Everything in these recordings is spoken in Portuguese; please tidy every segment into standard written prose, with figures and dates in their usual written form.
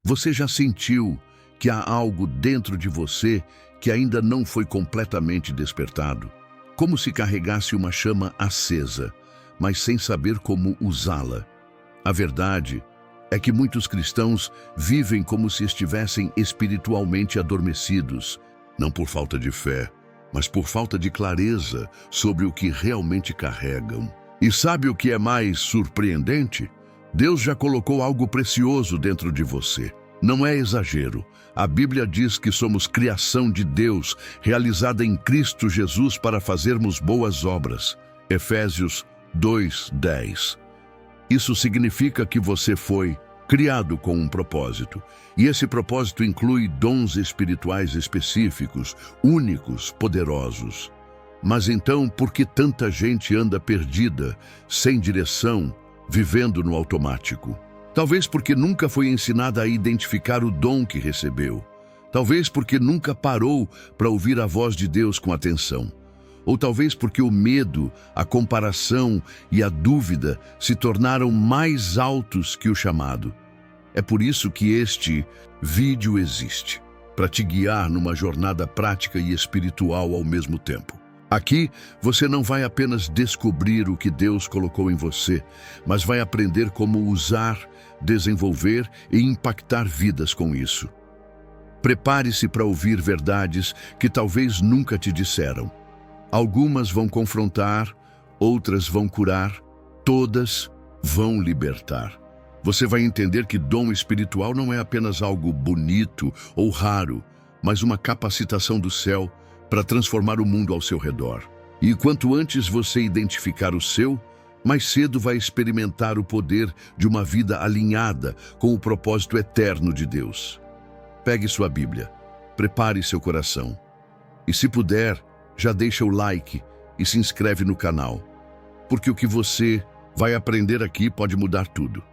Você já sentiu que há algo dentro de você que ainda não foi completamente despertado? Como se carregasse uma chama acesa, mas sem saber como usá-la. A verdade é que muitos cristãos vivem como se estivessem espiritualmente adormecidos, não por falta de fé, mas por falta de clareza sobre o que realmente carregam. E sabe o que é mais surpreendente? Deus já colocou algo precioso dentro de você. Não é exagero. A Bíblia diz que somos criação de Deus, realizada em Cristo Jesus para fazermos boas obras. Efésios 2:10. Isso significa que você foi criado com um propósito. E esse propósito inclui dons espirituais específicos, únicos, poderosos. Mas então, por que tanta gente anda perdida, sem direção, vivendo no automático? Talvez porque nunca foi ensinada a identificar o dom que recebeu. Talvez porque nunca parou para ouvir a voz de Deus com atenção. Ou talvez porque o medo, a comparação e a dúvida se tornaram mais altos que o chamado. É por isso que este vídeo existe, para te guiar numa jornada prática e espiritual ao mesmo tempo. Aqui, você não vai apenas descobrir o que Deus colocou em você, mas vai aprender como usar, desenvolver e impactar vidas com isso. Prepare-se para ouvir verdades que talvez nunca te disseram. Algumas vão confrontar, outras vão curar, todas vão libertar. Você vai entender que dom espiritual não é apenas algo bonito ou raro, mas uma capacitação do céu para transformar o mundo ao seu redor. E quanto antes você identificar o seu, mais cedo vai experimentar o poder de uma vida alinhada com o propósito eterno de Deus. Pegue sua Bíblia, prepare seu coração e, se puder, já deixa o like e se inscreve no canal, porque o que você vai aprender aqui pode mudar tudo.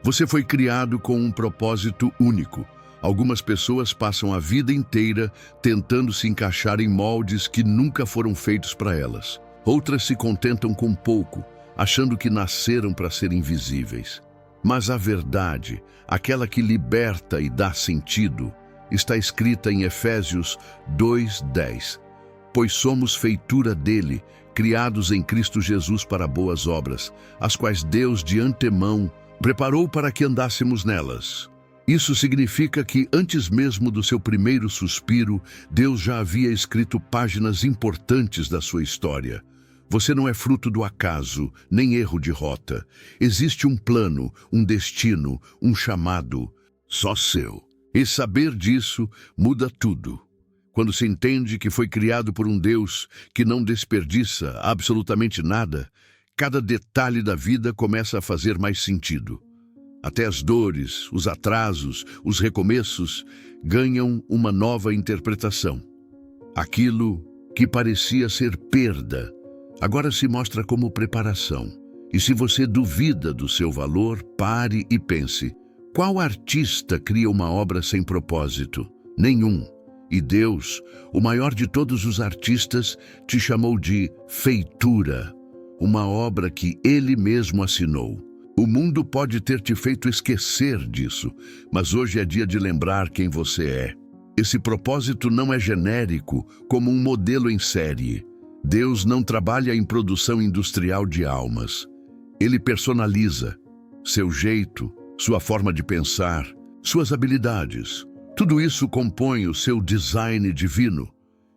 Você foi criado com um propósito único. Algumas pessoas passam a vida inteira tentando se encaixar em moldes que nunca foram feitos para elas. Outras se contentam com pouco, achando que nasceram para ser invisíveis. Mas a verdade, aquela que liberta e dá sentido, está escrita em Efésios 2:10. Pois somos feitura dele, criados em Cristo Jesus para boas obras, as quais Deus de antemão preparou para que andássemos nelas. Isso significa que antes mesmo do seu primeiro suspiro, Deus já havia escrito páginas importantes da sua história. Você não é fruto do acaso, nem erro de rota. Existe um plano, um destino, um chamado, só seu. E saber disso muda tudo. Quando se entende que foi criado por um Deus que não desperdiça absolutamente nada, cada detalhe da vida começa a fazer mais sentido. Até as dores, os atrasos, os recomeços ganham uma nova interpretação. Aquilo que parecia ser perda, agora se mostra como preparação. E se você duvida do seu valor, pare e pense. Qual artista cria uma obra sem propósito? Nenhum. E Deus, o maior de todos os artistas, te chamou de feitura, uma obra que Ele mesmo assinou. O mundo pode ter te feito esquecer disso, mas hoje é dia de lembrar quem você é. Esse propósito não é genérico, como um modelo em série. Deus não trabalha em produção industrial de almas. Ele personaliza seu jeito, sua forma de pensar, suas habilidades. Tudo isso compõe o seu design divino.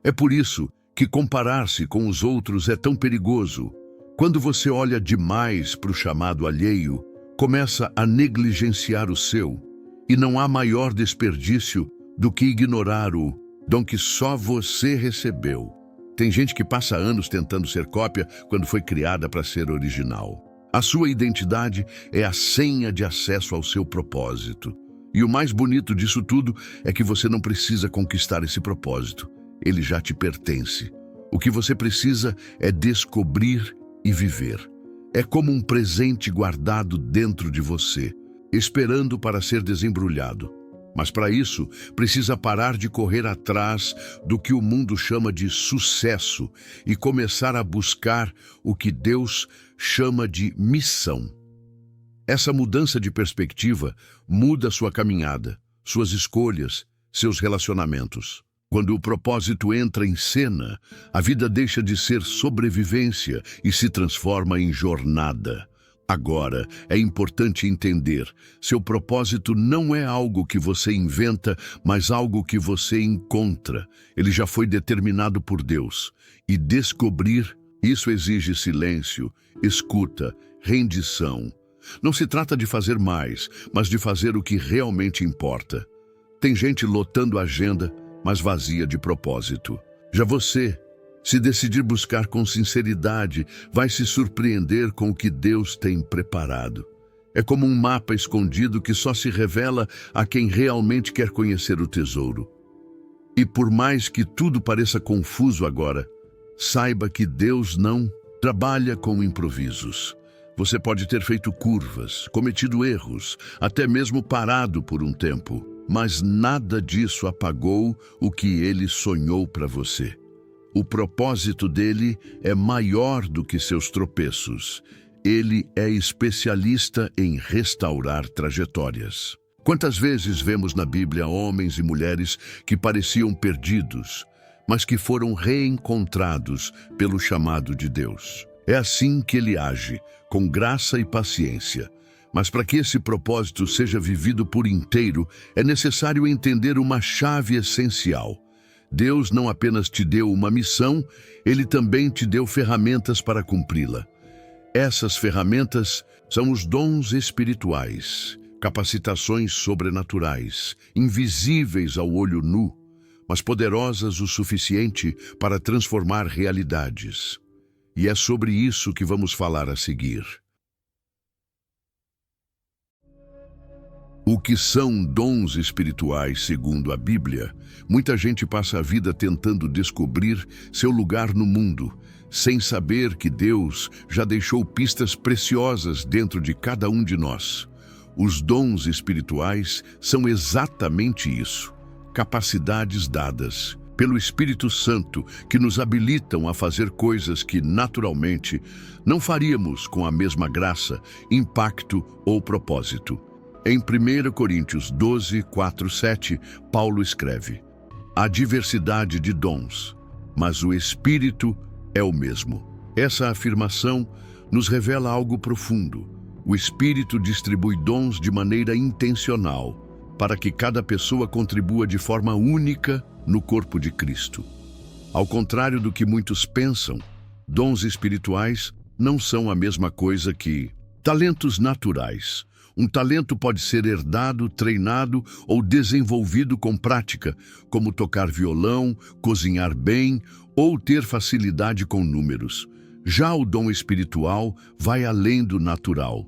É por isso que comparar-se com os outros é tão perigoso. Quando você olha demais para o chamado alheio, começa a negligenciar o seu, e não há maior desperdício do que ignorar o dom que só você recebeu. Tem gente que passa anos tentando ser cópia quando foi criada para ser original. A sua identidade é a senha de acesso ao seu propósito. E o mais bonito disso tudo é que você não precisa conquistar esse propósito. Ele já te pertence. O que você precisa é descobrir e viver. É como um presente guardado dentro de você, esperando para ser desembrulhado. Mas para isso, precisa parar de correr atrás do que o mundo chama de sucesso e começar a buscar o que Deus chama de missão. Essa mudança de perspectiva muda sua caminhada, suas escolhas, seus relacionamentos. Quando o propósito entra em cena, a vida deixa de ser sobrevivência e se transforma em jornada. Agora, é importante entender, seu propósito não é algo que você inventa, mas algo que você encontra. Ele já foi determinado por Deus. E descobrir, isso exige silêncio, escuta, rendição. Não se trata de fazer mais, mas de fazer o que realmente importa. Tem gente lotando a agenda, mas vazia de propósito. Já você, se decidir buscar com sinceridade, vai se surpreender com o que Deus tem preparado. É como um mapa escondido que só se revela a quem realmente quer conhecer o tesouro. E por mais que tudo pareça confuso agora, saiba que Deus não trabalha com improvisos. Você pode ter feito curvas, cometido erros, até mesmo parado por um tempo, mas nada disso apagou o que Ele sonhou para você. O propósito dele é maior do que seus tropeços. Ele é especialista em restaurar trajetórias. Quantas vezes vemos na Bíblia homens e mulheres que pareciam perdidos, mas que foram reencontrados pelo chamado de Deus? É assim que ele age, com graça e paciência. Mas para que esse propósito seja vivido por inteiro, é necessário entender uma chave essencial. Deus não apenas te deu uma missão, Ele também te deu ferramentas para cumpri-la. Essas ferramentas são os dons espirituais, capacitações sobrenaturais, invisíveis ao olho nu, mas poderosas o suficiente para transformar realidades. E é sobre isso que vamos falar a seguir. O que são dons espirituais segundo a Bíblia? Muita gente passa a vida tentando descobrir seu lugar no mundo, sem saber que Deus já deixou pistas preciosas dentro de cada um de nós. Os dons espirituais são exatamente isso, capacidades dadas pelo Espírito Santo que nos habilitam a fazer coisas que, naturalmente, não faríamos com a mesma graça, impacto ou propósito. Em 1 Coríntios 12, 4, 7, Paulo escreve: há diversidade de dons, mas o Espírito é o mesmo. Essa afirmação nos revela algo profundo. O Espírito distribui dons de maneira intencional, para que cada pessoa contribua de forma única no corpo de Cristo. Ao contrário do que muitos pensam, dons espirituais não são a mesma coisa que talentos naturais. Um talento pode ser herdado, treinado ou desenvolvido com prática, como tocar violão, cozinhar bem ou ter facilidade com números. Já o dom espiritual vai além do natural.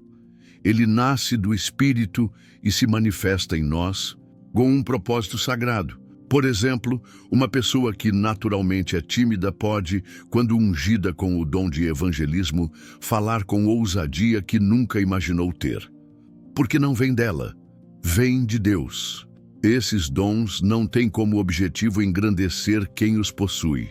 Ele nasce do Espírito e se manifesta em nós com um propósito sagrado. Por exemplo, uma pessoa que naturalmente é tímida pode, quando ungida com o dom de evangelismo, falar com ousadia que nunca imaginou ter. Porque não vem dela, vem de Deus. Esses dons não têm como objetivo engrandecer quem os possui.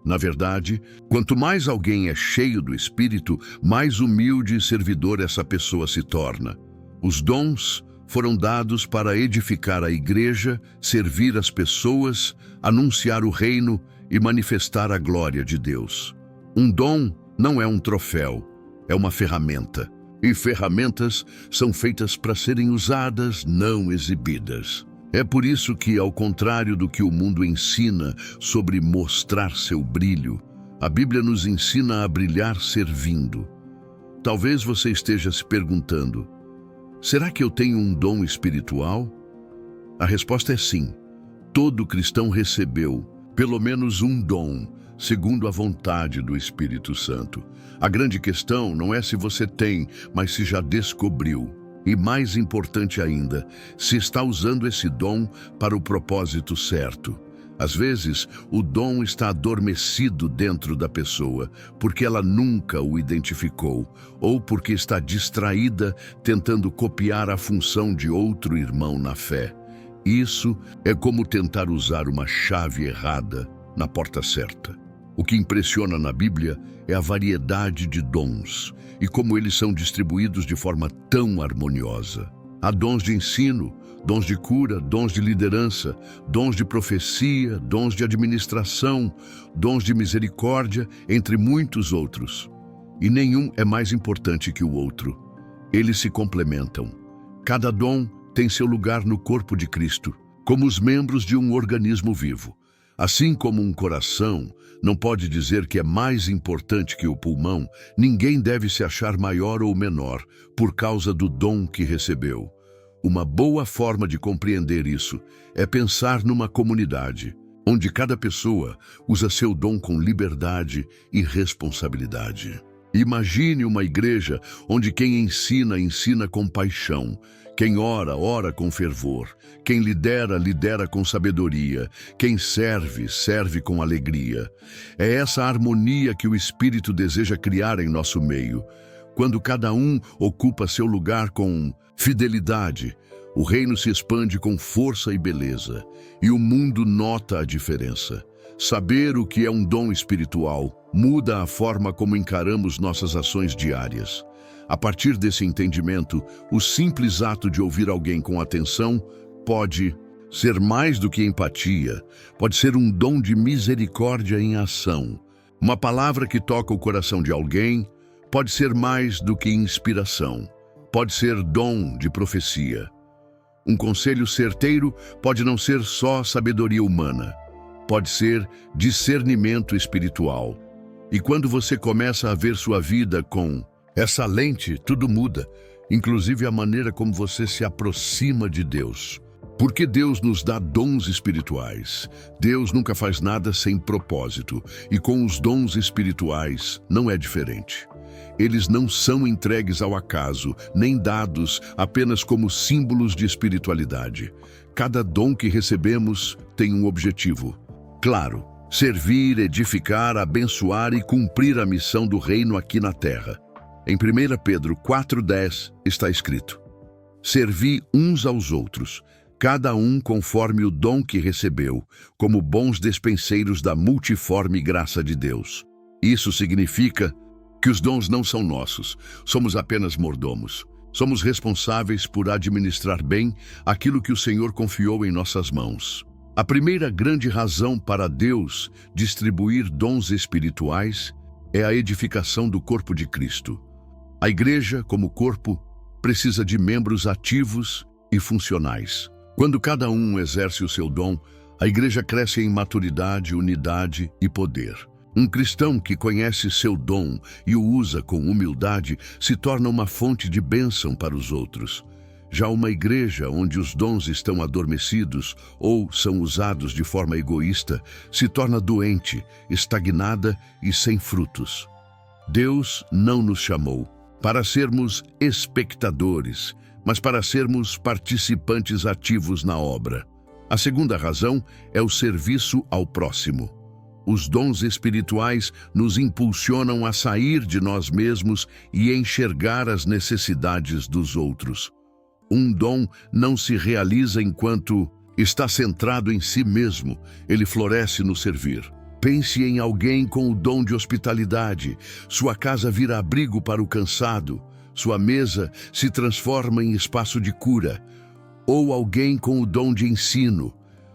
Na verdade, quanto mais alguém é cheio do Espírito, mais humilde e servidor essa pessoa se torna. Os dons foram dados para edificar a igreja, servir as pessoas, anunciar o reino e manifestar a glória de Deus. Um dom não é um troféu, é uma ferramenta. E ferramentas são feitas para serem usadas, não exibidas. É por isso que, ao contrário do que o mundo ensina sobre mostrar seu brilho, a Bíblia nos ensina a brilhar servindo. Talvez você esteja se perguntando: será que eu tenho um dom espiritual? A resposta é sim. Todo cristão recebeu pelo menos um dom, segundo a vontade do Espírito Santo. A grande questão não é se você tem, mas se já descobriu. E mais importante ainda, se está usando esse dom para o propósito certo. Às vezes, o dom está adormecido dentro da pessoa, porque ela nunca o identificou, ou porque está distraída tentando copiar a função de outro irmão na fé. Isso é como tentar usar uma chave errada na porta certa. O que impressiona na Bíblia é a variedade de dons e como eles são distribuídos de forma tão harmoniosa. Há dons de ensino, dons de cura, dons de liderança, dons de profecia, dons de administração, dons de misericórdia, entre muitos outros. E nenhum é mais importante que o outro. Eles se complementam. Cada dom tem seu lugar no corpo de Cristo, como os membros de um organismo vivo. Assim como um coração não pode dizer que é mais importante que o pulmão, ninguém deve se achar maior ou menor por causa do dom que recebeu. Uma boa forma de compreender isso é pensar numa comunidade, onde cada pessoa usa seu dom com liberdade e responsabilidade. Imagine uma igreja onde quem ensina, ensina com paixão, quem ora, ora com fervor, quem lidera, lidera com sabedoria, quem serve, serve com alegria. É essa harmonia que o Espírito deseja criar em nosso meio. Quando cada um ocupa seu lugar com fidelidade, o reino se expande com força e beleza, e o mundo nota a diferença. Saber o que é um dom espiritual muda a forma como encaramos nossas ações diárias. A partir desse entendimento, o simples ato de ouvir alguém com atenção pode ser mais do que empatia, pode ser um dom de misericórdia em ação. Uma palavra que toca o coração de alguém pode ser mais do que inspiração, pode ser dom de profecia. Um conselho certeiro pode não ser só sabedoria humana, pode ser discernimento espiritual. E quando você começa a ver sua vida com essa lente, tudo muda, inclusive a maneira como você se aproxima de Deus. Porque Deus nos dá dons espirituais. Deus nunca faz nada sem propósito, e com os dons espirituais não é diferente. Eles não são entregues ao acaso, nem dados apenas como símbolos de espiritualidade. Cada dom que recebemos tem um objetivo. Claro, servir, edificar, abençoar e cumprir a missão do reino aqui na terra. Em 1 Pedro 4,10 está escrito: servi uns aos outros, cada um conforme o dom que recebeu, como bons despenseiros da multiforme graça de Deus. Isso significa que os dons não são nossos, somos apenas mordomos. Somos responsáveis por administrar bem aquilo que o Senhor confiou em nossas mãos. A primeira grande razão para Deus distribuir dons espirituais é a edificação do corpo de Cristo. A igreja, como corpo, precisa de membros ativos e funcionais. Quando cada um exerce o seu dom, a igreja cresce em maturidade, unidade e poder. Um cristão que conhece seu dom e o usa com humildade se torna uma fonte de bênção para os outros. Já uma igreja onde os dons estão adormecidos ou são usados de forma egoísta se torna doente, estagnada e sem frutos. Deus não nos chamou para sermos espectadores, mas para sermos participantes ativos na obra. A segunda razão é o serviço ao próximo. Os dons espirituais nos impulsionam a sair de nós mesmos e enxergar as necessidades dos outros. Um dom não se realiza enquanto está centrado em si mesmo, ele floresce no servir. Pense em alguém com o dom de hospitalidade, sua casa vira abrigo para o cansado, sua mesa se transforma em espaço de cura. Ou alguém com o dom de ensino,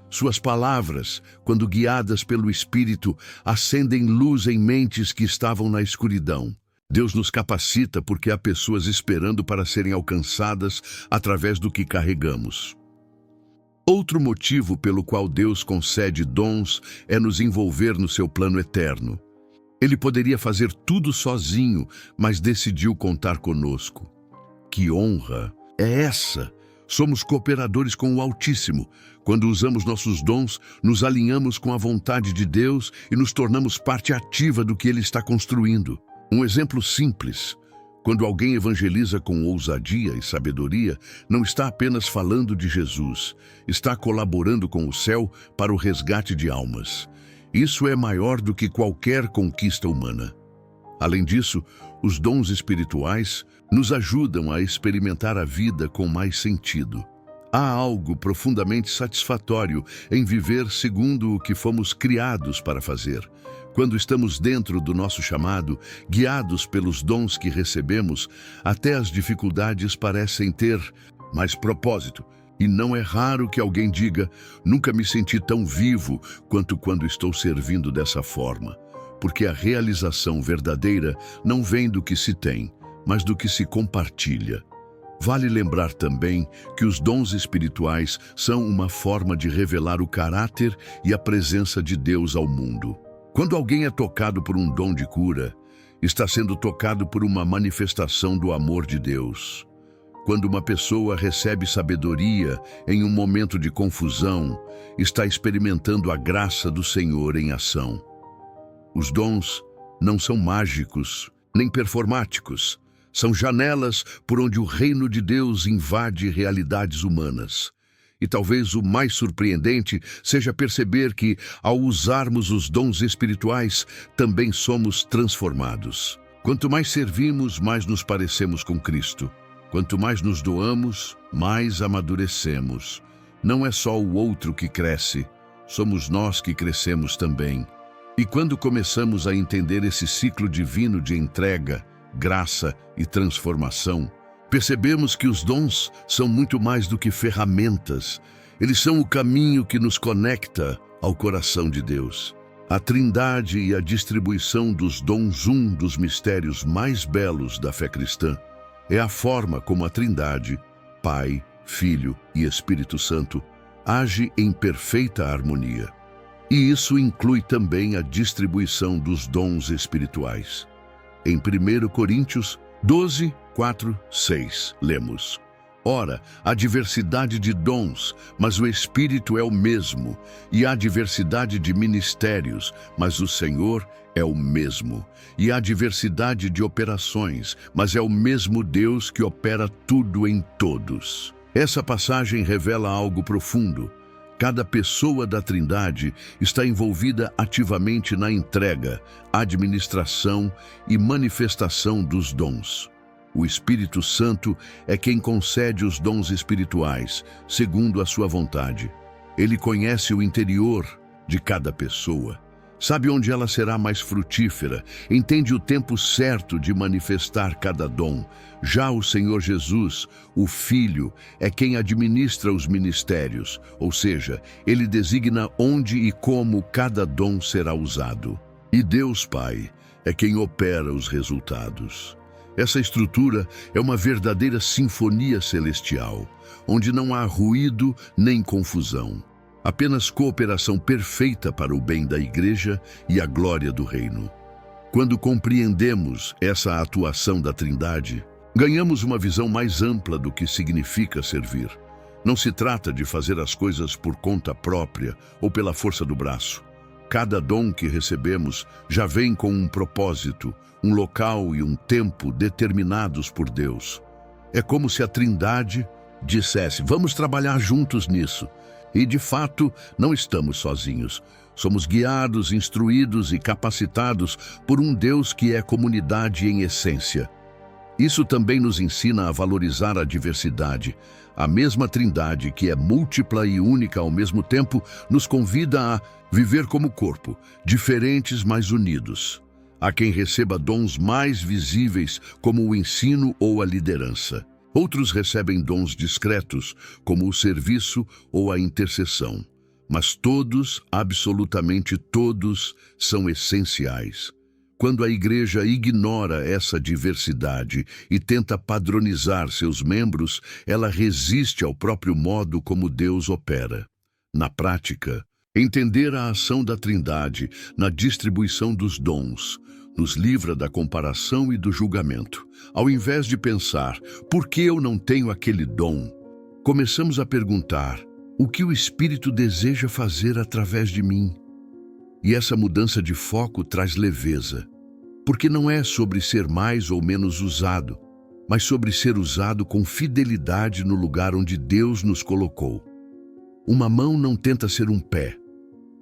suas palavras, quando guiadas pelo Espírito, acendem luz em mentes que estavam na escuridão. Deus nos capacita porque há pessoas esperando para serem alcançadas através do que carregamos. Outro motivo pelo qual Deus concede dons é nos envolver no seu plano eterno. Ele poderia fazer tudo sozinho, mas decidiu contar conosco. Que honra é essa? Somos cooperadores com o Altíssimo. Quando usamos nossos dons, nos alinhamos com a vontade de Deus e nos tornamos parte ativa do que Ele está construindo. Um exemplo simples: quando alguém evangeliza com ousadia e sabedoria, não está apenas falando de Jesus, está colaborando com o céu para o resgate de almas. Isso é maior do que qualquer conquista humana. Além disso, os dons espirituais nos ajudam a experimentar a vida com mais sentido. Há algo profundamente satisfatório em viver segundo o que fomos criados para fazer. Quando estamos dentro do nosso chamado, guiados pelos dons que recebemos, até as dificuldades parecem ter mais propósito. E não é raro que alguém diga: nunca me senti tão vivo quanto quando estou servindo dessa forma. Porque a realização verdadeira não vem do que se tem, mas do que se compartilha. Vale lembrar também que os dons espirituais são uma forma de revelar o caráter e a presença de Deus ao mundo. Quando alguém é tocado por um dom de cura, está sendo tocado por uma manifestação do amor de Deus. Quando uma pessoa recebe sabedoria em um momento de confusão, está experimentando a graça do Senhor em ação. Os dons não são mágicos, nem performáticos. São janelas por onde o reino de Deus invade realidades humanas. E talvez o mais surpreendente seja perceber que, ao usarmos os dons espirituais, também somos transformados. Quanto mais servimos, mais nos parecemos com Cristo. Quanto mais nos doamos, mais amadurecemos. Não é só o outro que cresce, somos nós que crescemos também. E quando começamos a entender esse ciclo divino de entrega, graça e transformação, percebemos que os dons são muito mais do que ferramentas. Eles são o caminho que nos conecta ao coração de Deus. A Trindade e a distribuição dos dons, um dos mistérios mais belos da fé cristã, é a forma como a Trindade, Pai, Filho e Espírito Santo, age em perfeita harmonia. E isso inclui também a distribuição dos dons espirituais. Em 1 Coríntios 12, 4, 6, lemos: Ora, há diversidade de dons, mas o Espírito é o mesmo, e há diversidade de ministérios, mas o Senhor é o mesmo. E há diversidade de operações, mas é o mesmo Deus que opera tudo em todos. Essa passagem revela algo profundo. Cada pessoa da Trindade está envolvida ativamente na entrega, administração e manifestação dos dons. O Espírito Santo é quem concede os dons espirituais, segundo a sua vontade. Ele conhece o interior de cada pessoa. Sabe onde ela será mais frutífera, entende o tempo certo de manifestar cada dom. Já o Senhor Jesus, o Filho, é quem administra os ministérios, ou seja, ele designa onde e como cada dom será usado. E Deus Pai é quem opera os resultados. Essa estrutura é uma verdadeira sinfonia celestial, onde não há ruído nem confusão. Apenas cooperação perfeita para o bem da Igreja e a glória do Reino. Quando compreendemos essa atuação da Trindade, ganhamos uma visão mais ampla do que significa servir. Não se trata de fazer as coisas por conta própria ou pela força do braço. Cada dom que recebemos já vem com um propósito, um local e um tempo determinados por Deus. É como se a Trindade dissesse: vamos trabalhar juntos nisso. E, de fato, não estamos sozinhos. Somos guiados, instruídos e capacitados por um Deus que é comunidade em essência. Isso também nos ensina a valorizar a diversidade. A mesma Trindade, que é múltipla e única ao mesmo tempo, nos convida a viver como corpo, diferentes mas unidos. Há quem receba dons mais visíveis, como o ensino ou a liderança. Outros recebem dons discretos, como o serviço ou a intercessão. Mas todos, absolutamente todos, são essenciais. Quando a Igreja ignora essa diversidade e tenta padronizar seus membros, ela resiste ao próprio modo como Deus opera. Na prática, entender a ação da Trindade na distribuição dos dons nos livra da comparação e do julgamento. Ao invés de pensar: por que eu não tenho aquele dom? Começamos a perguntar: o que o Espírito deseja fazer através de mim? E essa mudança de foco traz leveza, porque não é sobre ser mais ou menos usado, mas sobre ser usado com fidelidade no lugar onde Deus nos colocou. Uma mão não tenta ser um pé,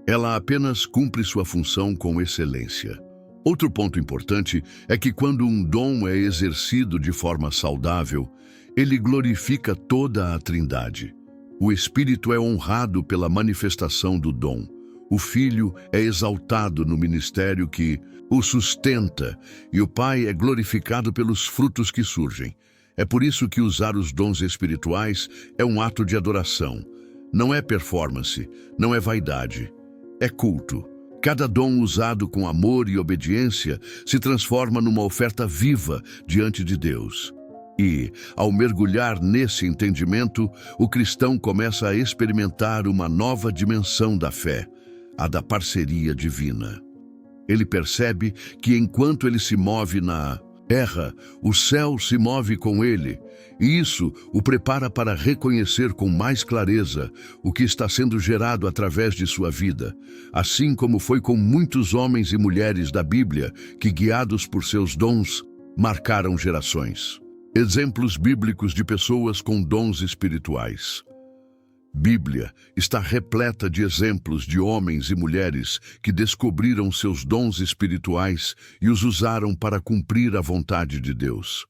ela apenas cumpre sua função com excelência. Outro ponto importante é que quando um dom é exercido de forma saudável, ele glorifica toda a Trindade. O Espírito é honrado pela manifestação do dom. O Filho é exaltado no ministério que o sustenta, e o Pai é glorificado pelos frutos que surgem. É por isso que usar os dons espirituais é um ato de adoração. Não é performance, não é vaidade, é culto. Cada dom usado com amor e obediência se transforma numa oferta viva diante de Deus. E, ao mergulhar nesse entendimento, o cristão começa a experimentar uma nova dimensão da fé, a da parceria divina. Ele percebe que enquanto ele se move na terra, o céu se move com ele, e isso o prepara para reconhecer com mais clareza o que está sendo gerado através de sua vida, assim como foi com muitos homens e mulheres da Bíblia que, guiados por seus dons, marcaram gerações. Exemplos bíblicos de pessoas com dons espirituais. Bíblia está repleta de exemplos de homens e mulheres que descobriram seus dons espirituais e os usaram para cumprir a vontade de Deus.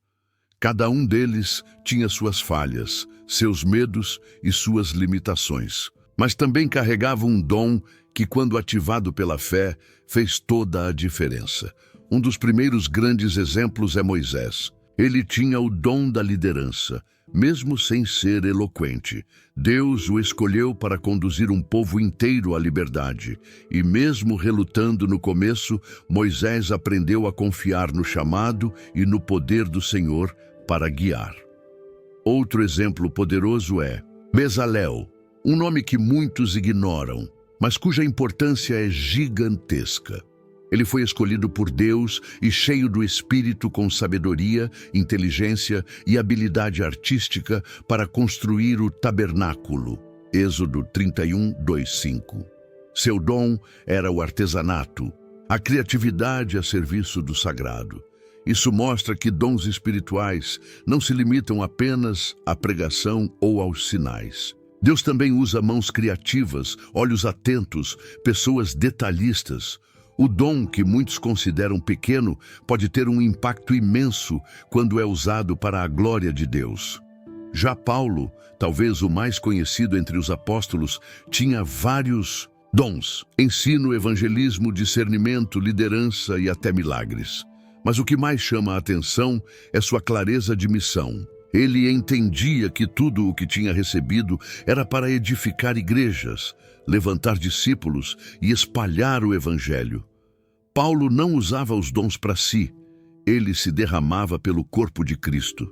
Cada um deles tinha suas falhas, seus medos e suas limitações, mas também carregava um dom que, quando ativado pela fé, fez toda a diferença. Um dos primeiros grandes exemplos é Moisés. Ele tinha o dom da liderança, mesmo sem ser eloquente. Deus o escolheu para conduzir um povo inteiro à liberdade, e mesmo relutando no começo, Moisés aprendeu a confiar no chamado e no poder do Senhor para guiar. Outro exemplo poderoso é Bezalel, um nome que muitos ignoram, mas cuja importância é gigantesca. Ele foi escolhido por Deus e cheio do Espírito com sabedoria, inteligência e habilidade artística para construir o tabernáculo. Êxodo 31, 2:5. Seu dom era o artesanato, a criatividade a serviço do sagrado. Isso mostra que dons espirituais não se limitam apenas à pregação ou aos sinais. Deus também usa mãos criativas, olhos atentos, pessoas detalhistas. O dom que muitos consideram pequeno pode ter um impacto imenso quando é usado para a glória de Deus. Já Paulo, talvez o mais conhecido entre os apóstolos, tinha vários dons: ensino, evangelismo, discernimento, liderança e até milagres. Mas o que mais chama a atenção é sua clareza de missão. Ele entendia que tudo o que tinha recebido era para edificar igrejas, levantar discípulos e espalhar o Evangelho. Paulo não usava os dons para si, ele se derramava pelo corpo de Cristo.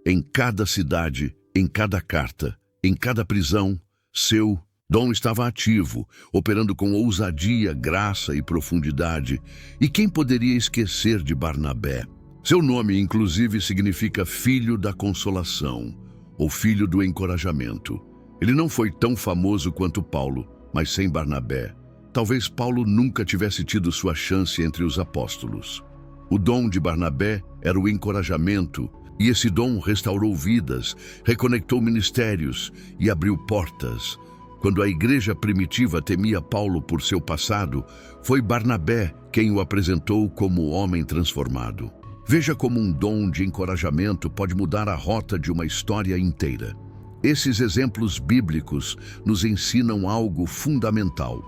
Em cada cidade, em cada carta, em cada prisão, seu dom estava ativo, operando com ousadia, graça e profundidade. E quem poderia esquecer de Barnabé? Seu nome, inclusive, significa filho da consolação, ou filho do encorajamento. Ele não foi tão famoso quanto Paulo, mas sem Barnabé, talvez Paulo nunca tivesse tido sua chance entre os apóstolos. O dom de Barnabé era o encorajamento, e esse dom restaurou vidas, reconectou ministérios e abriu portas. Quando a igreja primitiva temia Paulo por seu passado, foi Barnabé quem o apresentou como homem transformado. Veja como um dom de encorajamento pode mudar a rota de uma história inteira. Esses exemplos bíblicos nos ensinam algo fundamental.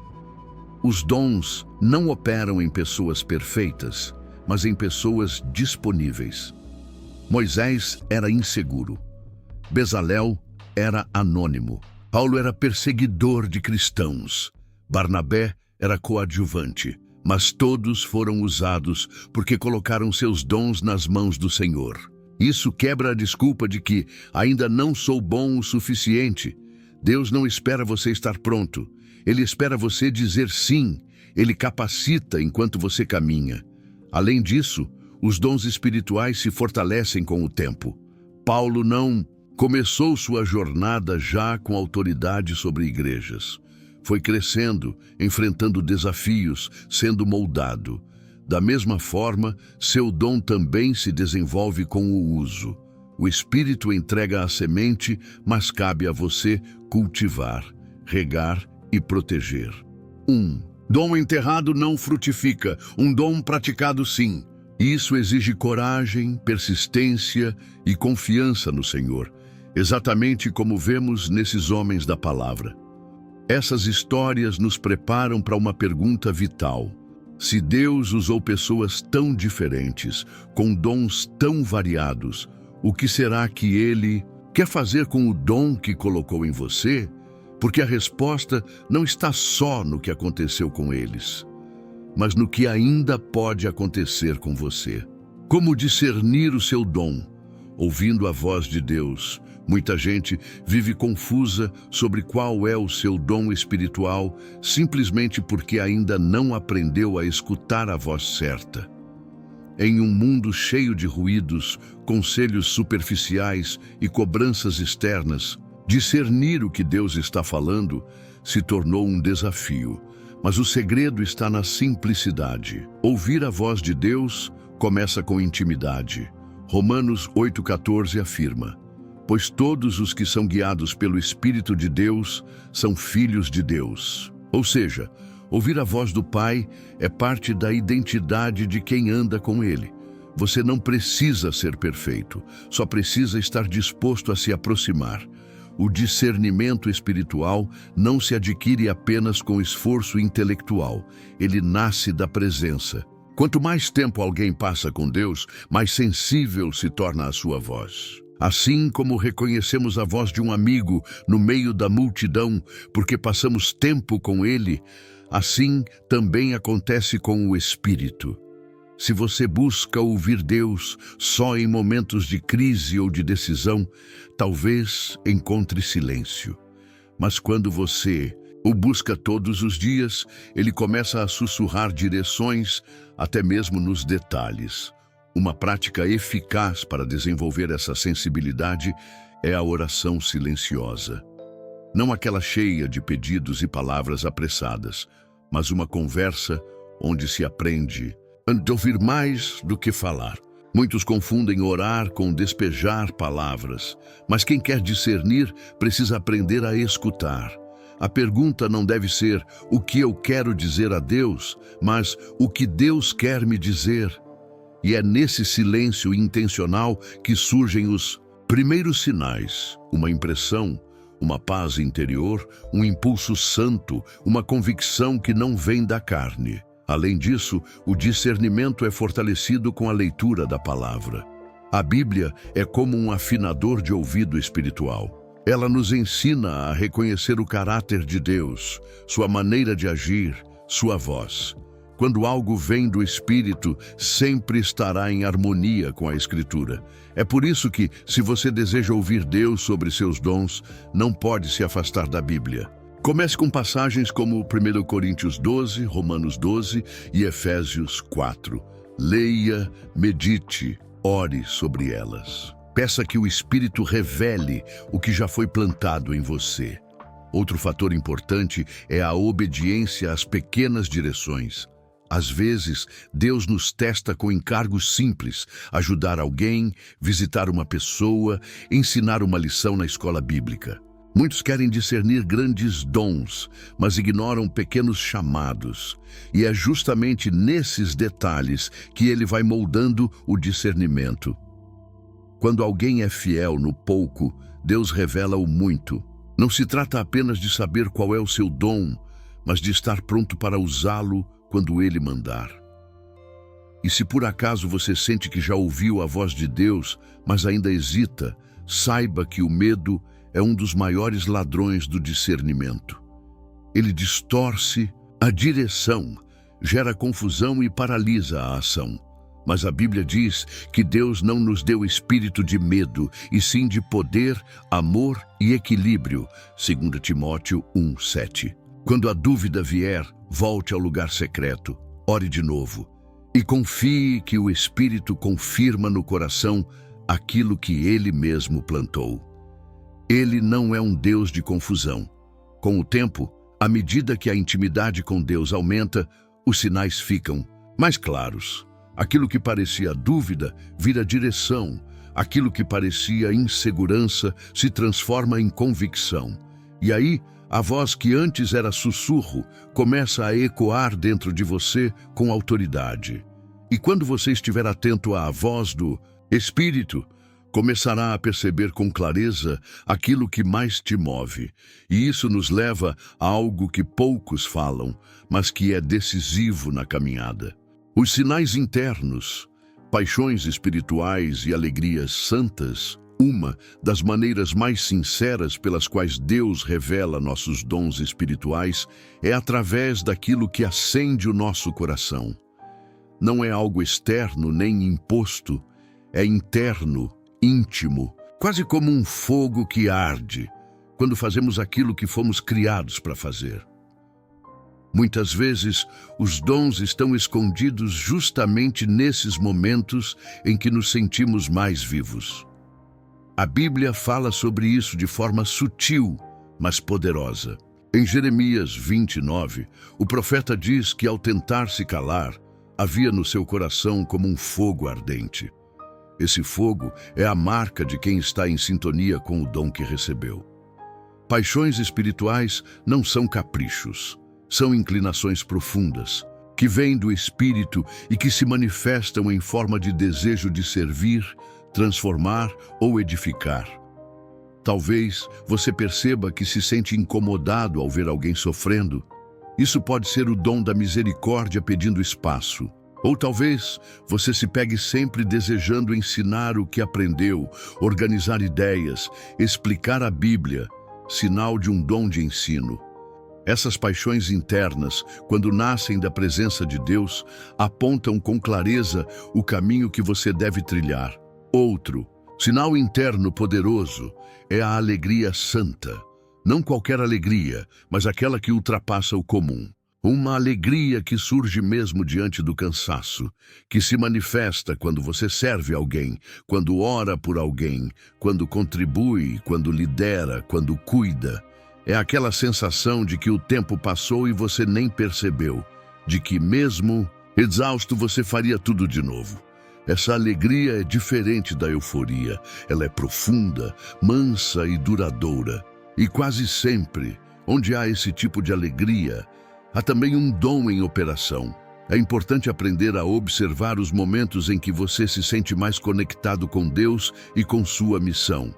Os dons não operam em pessoas perfeitas, mas em pessoas disponíveis. Moisés era inseguro. Bezalel era anônimo. Paulo era perseguidor de cristãos. Barnabé era coadjuvante. Mas todos foram usados porque colocaram seus dons nas mãos do Senhor. Isso quebra a desculpa de que ainda não sou bom o suficiente. Deus não espera você estar pronto. Ele espera você dizer sim. Ele capacita enquanto você caminha. Além disso, os dons espirituais se fortalecem com o tempo. Paulo não começou sua jornada já com autoridade sobre igrejas. Foi crescendo, enfrentando desafios, sendo moldado. Da mesma forma, seu dom também se desenvolve com o uso. O Espírito entrega a semente, mas cabe a você cultivar, regar e proteger. 1. Dom enterrado não frutifica, um dom praticado sim. Isso exige coragem, persistência e confiança no Senhor. exatamente como vemos nesses homens da palavra. Essas histórias nos preparam para uma pergunta vital. Se Deus usou pessoas tão diferentes, com dons tão variados, o que será que Ele quer fazer com o dom que colocou em você? Porque a resposta não está só no que aconteceu com eles, mas no que ainda pode acontecer com você. Como discernir o seu dom? Ouvindo a voz de Deus. Muita gente vive confusa sobre qual é o seu dom espiritual, simplesmente porque ainda não aprendeu a escutar a voz certa. Em um mundo cheio de ruídos, conselhos superficiais e cobranças externas, discernir o que Deus está falando se tornou um desafio. Mas o segredo está na simplicidade. Ouvir a voz de Deus começa com intimidade. Romanos 8,14 afirma: pois todos os que são guiados pelo Espírito de Deus são filhos de Deus. Ou seja, ouvir a voz do Pai é parte da identidade de quem anda com Ele. Você não precisa ser perfeito, só precisa estar disposto a se aproximar. O discernimento espiritual não se adquire apenas com esforço intelectual, ele nasce da presença. Quanto mais tempo alguém passa com Deus, mais sensível se torna a sua voz. Assim como reconhecemos a voz de um amigo no meio da multidão, porque passamos tempo com ele, assim também acontece com o Espírito. Se você busca ouvir Deus só em momentos de crise ou de decisão, talvez encontre silêncio. Mas quando você o busca todos os dias, ele começa a sussurrar direções, até mesmo nos detalhes. Uma prática eficaz para desenvolver essa sensibilidade é a oração silenciosa. Não aquela cheia de pedidos e palavras apressadas, mas uma conversa onde se aprende a ouvir mais do que falar. Muitos confundem orar com despejar palavras, mas quem quer discernir precisa aprender a escutar. A pergunta não deve ser o que eu quero dizer a Deus, mas o que Deus quer me dizer. E é nesse silêncio intencional que surgem os primeiros sinais, uma impressão, uma paz interior, um impulso santo, uma convicção que não vem da carne. Além disso, o discernimento é fortalecido com a leitura da palavra. A Bíblia é como um afinador de ouvido espiritual. Ela nos ensina a reconhecer o caráter de Deus, sua maneira de agir, sua voz. Quando algo vem do Espírito, sempre estará em harmonia com a Escritura. É por isso que, se você deseja ouvir Deus sobre seus dons, não pode se afastar da Bíblia. Comece com passagens como 1 Coríntios 12, Romanos 12 e Efésios 4. Leia, medite, ore sobre elas. Peça que o Espírito revele o que já foi plantado em você. Outro fator importante é a obediência às pequenas direções. Às vezes, Deus nos testa com encargos simples: ajudar alguém, visitar uma pessoa, ensinar uma lição na escola bíblica. Muitos querem discernir grandes dons, mas ignoram pequenos chamados. E é justamente nesses detalhes que ele vai moldando o discernimento. Quando alguém é fiel no pouco, Deus revela o muito. Não se trata apenas de saber qual é o seu dom, mas de estar pronto para usá-lo quando ele mandar. E se por acaso você sente que já ouviu a voz de Deus, mas ainda hesita, saiba que o medo é um dos maiores ladrões do discernimento. Ele distorce a direção, gera confusão e paralisa a ação. Mas a Bíblia diz que Deus não nos deu espírito de medo, e sim de poder, amor e equilíbrio, 2 Timóteo 1:7. Quando a dúvida vier, volte ao lugar secreto, ore de novo e confie que o Espírito confirma no coração aquilo que Ele mesmo plantou. Ele não é um Deus de confusão. Com o tempo, à medida que a intimidade com Deus aumenta, os sinais ficam mais claros. Aquilo que parecia dúvida vira direção. Aquilo que parecia insegurança se transforma em convicção. E aí, a voz que antes era sussurro começa a ecoar dentro de você com autoridade. E quando você estiver atento à voz do Espírito, Começará a perceber com clareza aquilo que mais te move, e isso nos leva a algo que poucos falam, mas que é decisivo na caminhada. Os sinais internos, paixões espirituais e alegrias santas, uma das maneiras mais sinceras pelas quais Deus revela nossos dons espirituais é através daquilo que acende o nosso coração. Não é algo externo nem imposto, é interno, íntimo, quase como um fogo que arde, quando fazemos aquilo que fomos criados para fazer. Muitas vezes, os dons estão escondidos justamente nesses momentos em que nos sentimos mais vivos. A Bíblia fala sobre isso de forma sutil, mas poderosa. Em Jeremias 29, o profeta diz que ao tentar se calar, havia no seu coração como um fogo ardente. Esse fogo é a marca de quem está em sintonia com o dom que recebeu. Paixões espirituais não são caprichos, são inclinações profundas, que vêm do Espírito e que se manifestam em forma de desejo de servir, transformar ou edificar. Talvez você perceba que se sente incomodado ao ver alguém sofrendo. Isso pode ser o dom da misericórdia pedindo espaço. Ou talvez você se pegue sempre desejando ensinar o que aprendeu, organizar ideias, explicar a Bíblia, sinal de um dom de ensino. Essas paixões internas, quando nascem da presença de Deus, apontam com clareza o caminho que você deve trilhar. Outro sinal interno poderoso é a alegria santa. Não qualquer alegria, mas aquela que ultrapassa o comum. Uma alegria que surge mesmo diante do cansaço, que se manifesta quando você serve alguém, quando ora por alguém, quando contribui, quando lidera, quando cuida. É aquela sensação de que o tempo passou e você nem percebeu, de que mesmo exausto você faria tudo de novo. Essa alegria é diferente da euforia, ela é profunda, mansa e duradoura. E quase sempre, onde há esse tipo de alegria, há também um dom em operação. É importante aprender a observar os momentos em que você se sente mais conectado com Deus e com sua missão.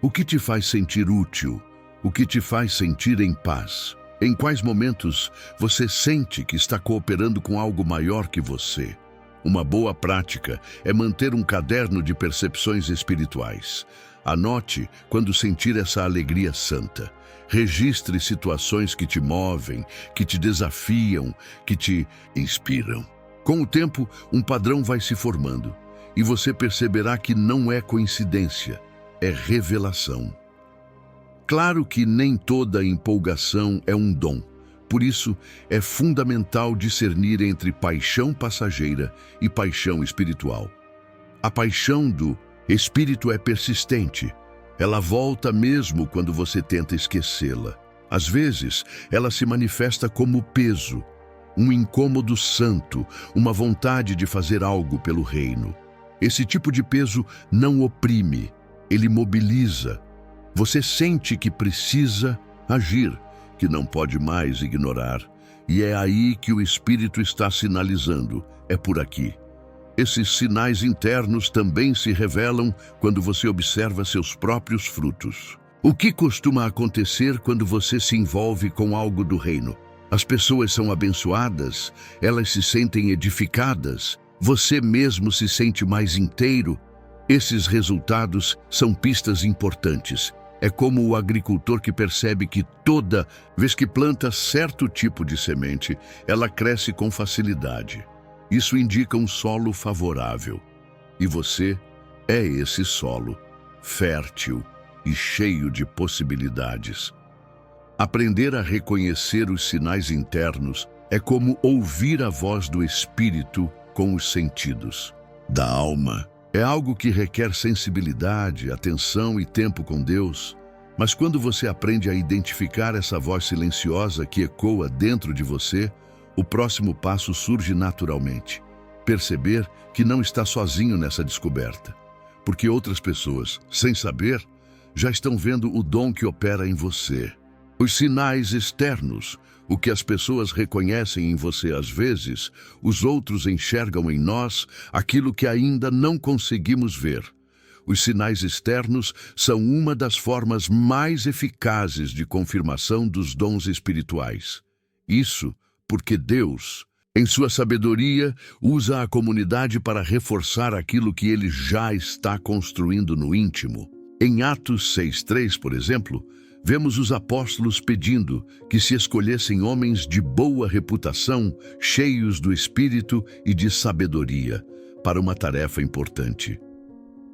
O que te faz sentir útil? O que te faz sentir em paz? Em quais momentos você sente que está cooperando com algo maior que você? Uma boa prática é manter um caderno de percepções espirituais. Anote quando sentir essa alegria santa. Registre situações que te movem, que te desafiam, que te inspiram. Com o tempo, um padrão vai se formando e você perceberá que não é coincidência, é revelação. Claro que nem toda empolgação é um dom. Por isso, é fundamental discernir entre paixão passageira e paixão espiritual. A paixão do espírito é persistente. Ela volta mesmo quando você tenta esquecê-la. Às vezes, ela se manifesta como peso, um incômodo santo, uma vontade de fazer algo pelo reino. Esse tipo de peso não oprime, ele mobiliza. Você sente que precisa agir, que não pode mais ignorar. E é aí que o Espírito está sinalizando, é por aqui. Esses sinais internos também se revelam quando você observa seus próprios frutos. O que costuma acontecer quando você se envolve com algo do reino? As pessoas são abençoadas, elas se sentem edificadas, você mesmo se sente mais inteiro. Esses resultados são pistas importantes. É como o agricultor que percebe que toda vez que planta certo tipo de semente, ela cresce com facilidade. Isso indica um solo favorável. E você é esse solo, fértil e cheio de possibilidades. Aprender a reconhecer os sinais internos é como ouvir a voz do Espírito com os sentidos. Da alma. É algo que requer sensibilidade, atenção e tempo com Deus. Mas quando você aprende a identificar essa voz silenciosa que ecoa dentro de você, o próximo passo surge naturalmente. Perceber que não está sozinho nessa descoberta. Porque outras pessoas, sem saber, já estão vendo o dom que opera em você. Os sinais externos, o que as pessoas reconhecem em você às vezes, os outros enxergam em nós aquilo que ainda não conseguimos ver. Os sinais externos são uma das formas mais eficazes de confirmação dos dons espirituais. Isso porque Deus, em sua sabedoria, usa a comunidade para reforçar aquilo que ele já está construindo no íntimo. Em Atos 6:3, por exemplo, vemos os apóstolos pedindo que se escolhessem homens de boa reputação, cheios do Espírito e de sabedoria, para uma tarefa importante.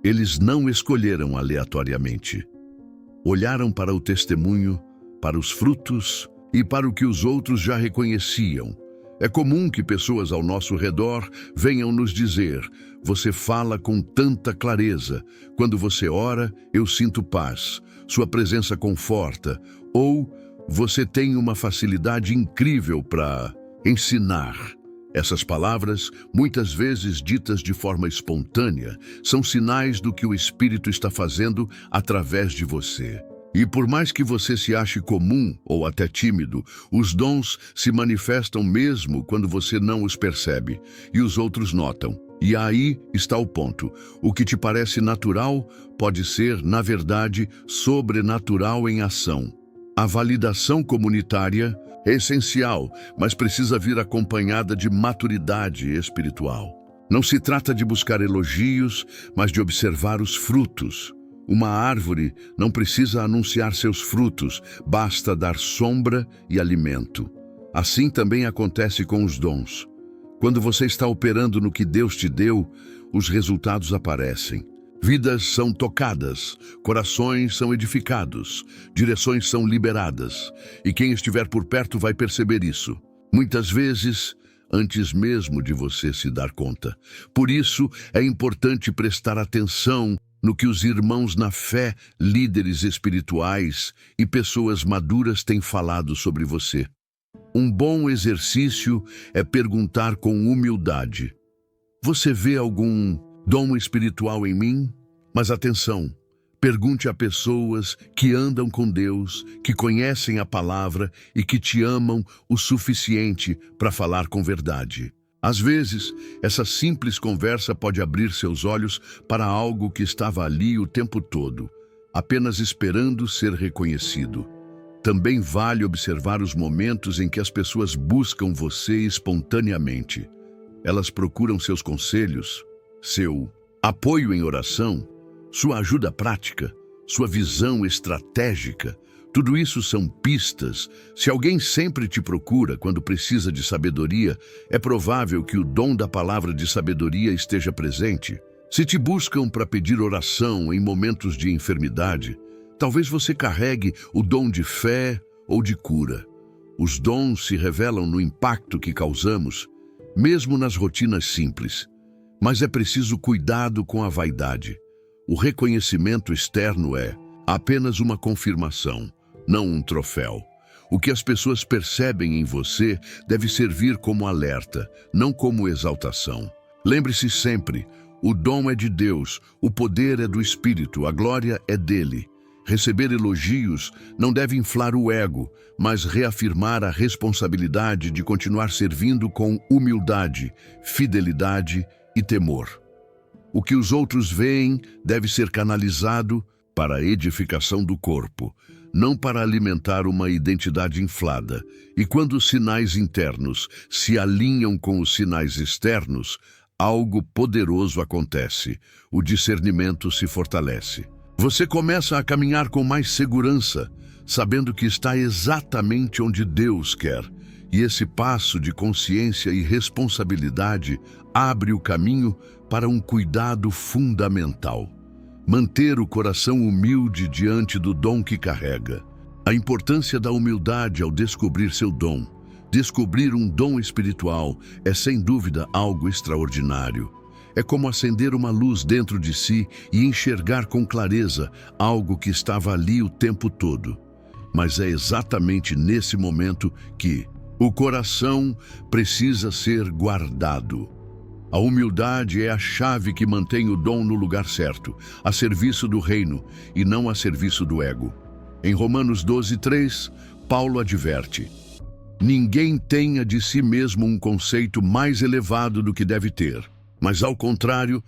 Eles não escolheram aleatoriamente. Olharam para o testemunho, para os frutos e para o que os outros já reconheciam. É comum que pessoas ao nosso redor venham nos dizer: "Você fala com tanta clareza. Quando você ora, eu sinto paz. Sua presença conforta." Ou "Você tem uma facilidade incrível para ensinar." Essas palavras, muitas vezes ditas de forma espontânea, são sinais do que o Espírito está fazendo através de você. E por mais que você se ache comum ou até tímido, os dons se manifestam mesmo quando você não os percebe, e os outros notam. E aí está o ponto. O que te parece natural pode ser, na verdade, sobrenatural em ação. A validação comunitária é essencial, mas precisa vir acompanhada de maturidade espiritual. Não se trata de buscar elogios, mas de observar os frutos. Uma árvore não precisa anunciar seus frutos, basta dar sombra e alimento. Assim também acontece com os dons. Quando você está operando no que Deus te deu, os resultados aparecem. Vidas são tocadas, corações são edificados, direções são liberadas, e quem estiver por perto vai perceber isso. Muitas vezes, antes mesmo de você se dar conta. Por isso, é importante prestar atenção no que os irmãos na fé, líderes espirituais e pessoas maduras têm falado sobre você. Um bom exercício é perguntar com humildade: "Você vê algum dom espiritual em mim?" Mas atenção, pergunte a pessoas que andam com Deus, que conhecem a palavra e que te amam o suficiente para falar com verdade. Às vezes, essa simples conversa pode abrir seus olhos para algo que estava ali o tempo todo, apenas esperando ser reconhecido. Também vale observar os momentos em que as pessoas buscam você espontaneamente. Elas procuram seus conselhos, seu apoio em oração, sua ajuda prática, sua visão estratégica. Tudo isso são pistas. Se alguém sempre te procura quando precisa de sabedoria, é provável que o dom da palavra de sabedoria esteja presente. Se te buscam para pedir oração em momentos de enfermidade, talvez você carregue o dom de fé ou de cura. Os dons se revelam no impacto que causamos, mesmo nas rotinas simples. Mas é preciso cuidado com a vaidade. O reconhecimento externo é apenas uma confirmação, não um troféu. O que as pessoas percebem em você deve servir como alerta, não como exaltação. Lembre-se sempre, o dom é de Deus, o poder é do Espírito, a glória é dele. Receber elogios não deve inflar o ego, mas reafirmar a responsabilidade de continuar servindo com humildade, fidelidade e temor. O que os outros veem deve ser canalizado para a edificação do corpo, não para alimentar uma identidade inflada. E quando os sinais internos se alinham com os sinais externos, algo poderoso acontece. O discernimento se fortalece. Você começa a caminhar com mais segurança, sabendo que está exatamente onde Deus quer. E esse passo de consciência e responsabilidade abre o caminho para um cuidado fundamental. Manter o coração humilde diante do dom que carrega. A importância da humildade ao descobrir seu dom. Descobrir um dom espiritual é sem dúvida algo extraordinário. É como acender uma luz dentro de si e enxergar com clareza algo que estava ali o tempo todo. Mas é exatamente nesse momento que o coração precisa ser guardado. A humildade é a chave que mantém o dom no lugar certo, a serviço do reino e não a serviço do ego. Em Romanos 12:3, Paulo adverte: "Ninguém tenha de si mesmo um conceito mais elevado do que deve ter, mas ao contrário,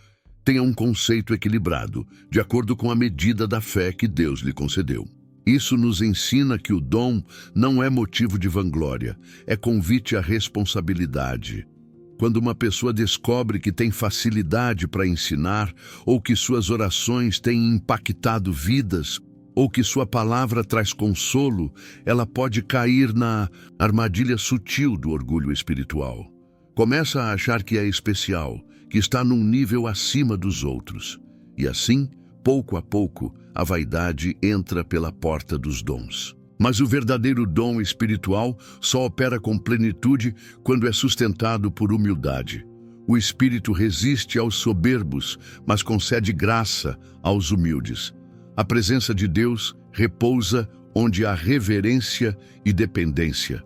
tenha um conceito equilibrado, de acordo com a medida da fé que Deus lhe concedeu. Isso nos ensina que o dom não é motivo de vanglória, é convite à responsabilidade. Quando uma pessoa descobre que tem facilidade para ensinar, ou que suas orações têm impactado vidas, ou que sua palavra traz consolo, ela pode cair na armadilha sutil do orgulho espiritual. Começa a achar que é especial, que está num nível acima dos outros. E assim, pouco a pouco, a vaidade entra pela porta dos dons. Mas o verdadeiro dom espiritual só opera com plenitude quando é sustentado por humildade. O Espírito resiste aos soberbos, mas concede graça aos humildes. A presença de Deus repousa onde há reverência e dependência.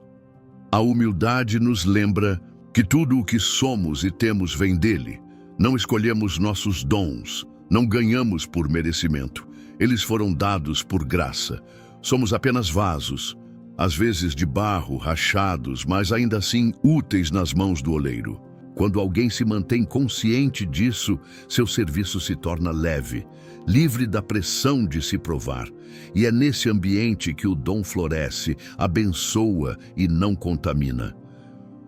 A humildade nos lembra que tudo o que somos e temos vem dele. Não escolhemos nossos dons, não ganhamos por merecimento. Eles foram dados por graça. Somos apenas vasos, às vezes de barro, rachados, mas ainda assim úteis nas mãos do oleiro. Quando alguém se mantém consciente disso, seu serviço se torna leve, livre da pressão de se provar. E é nesse ambiente que o dom floresce, abençoa e não contamina.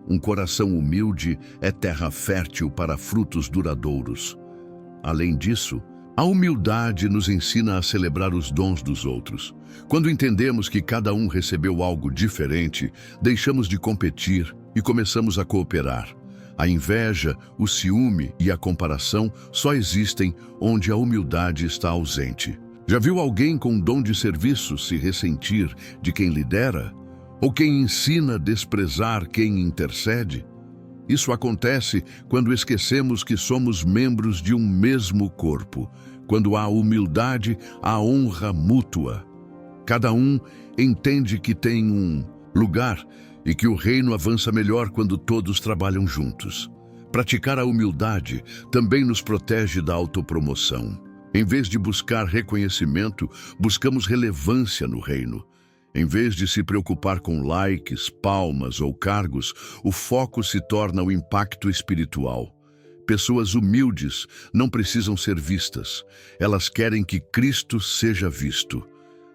Um coração humilde é terra fértil para frutos duradouros. Além disso, a humildade nos ensina a celebrar os dons dos outros. Quando entendemos que cada um recebeu algo diferente, deixamos de competir e começamos a cooperar. A inveja, o ciúme e a comparação só existem onde a humildade está ausente. Já viu alguém com dom de serviço se ressentir de quem lidera? Ou quem ensina a desprezar quem intercede? Isso acontece quando esquecemos que somos membros de um mesmo corpo. Quando há humildade, há honra mútua. Cada um entende que tem um lugar e que o reino avança melhor quando todos trabalham juntos. Praticar a humildade também nos protege da autopromoção. Em vez de buscar reconhecimento, buscamos relevância no reino. Em vez de se preocupar com likes, palmas ou cargos, o foco se torna o impacto espiritual. Pessoas humildes não precisam ser vistas. Elas querem que Cristo seja visto.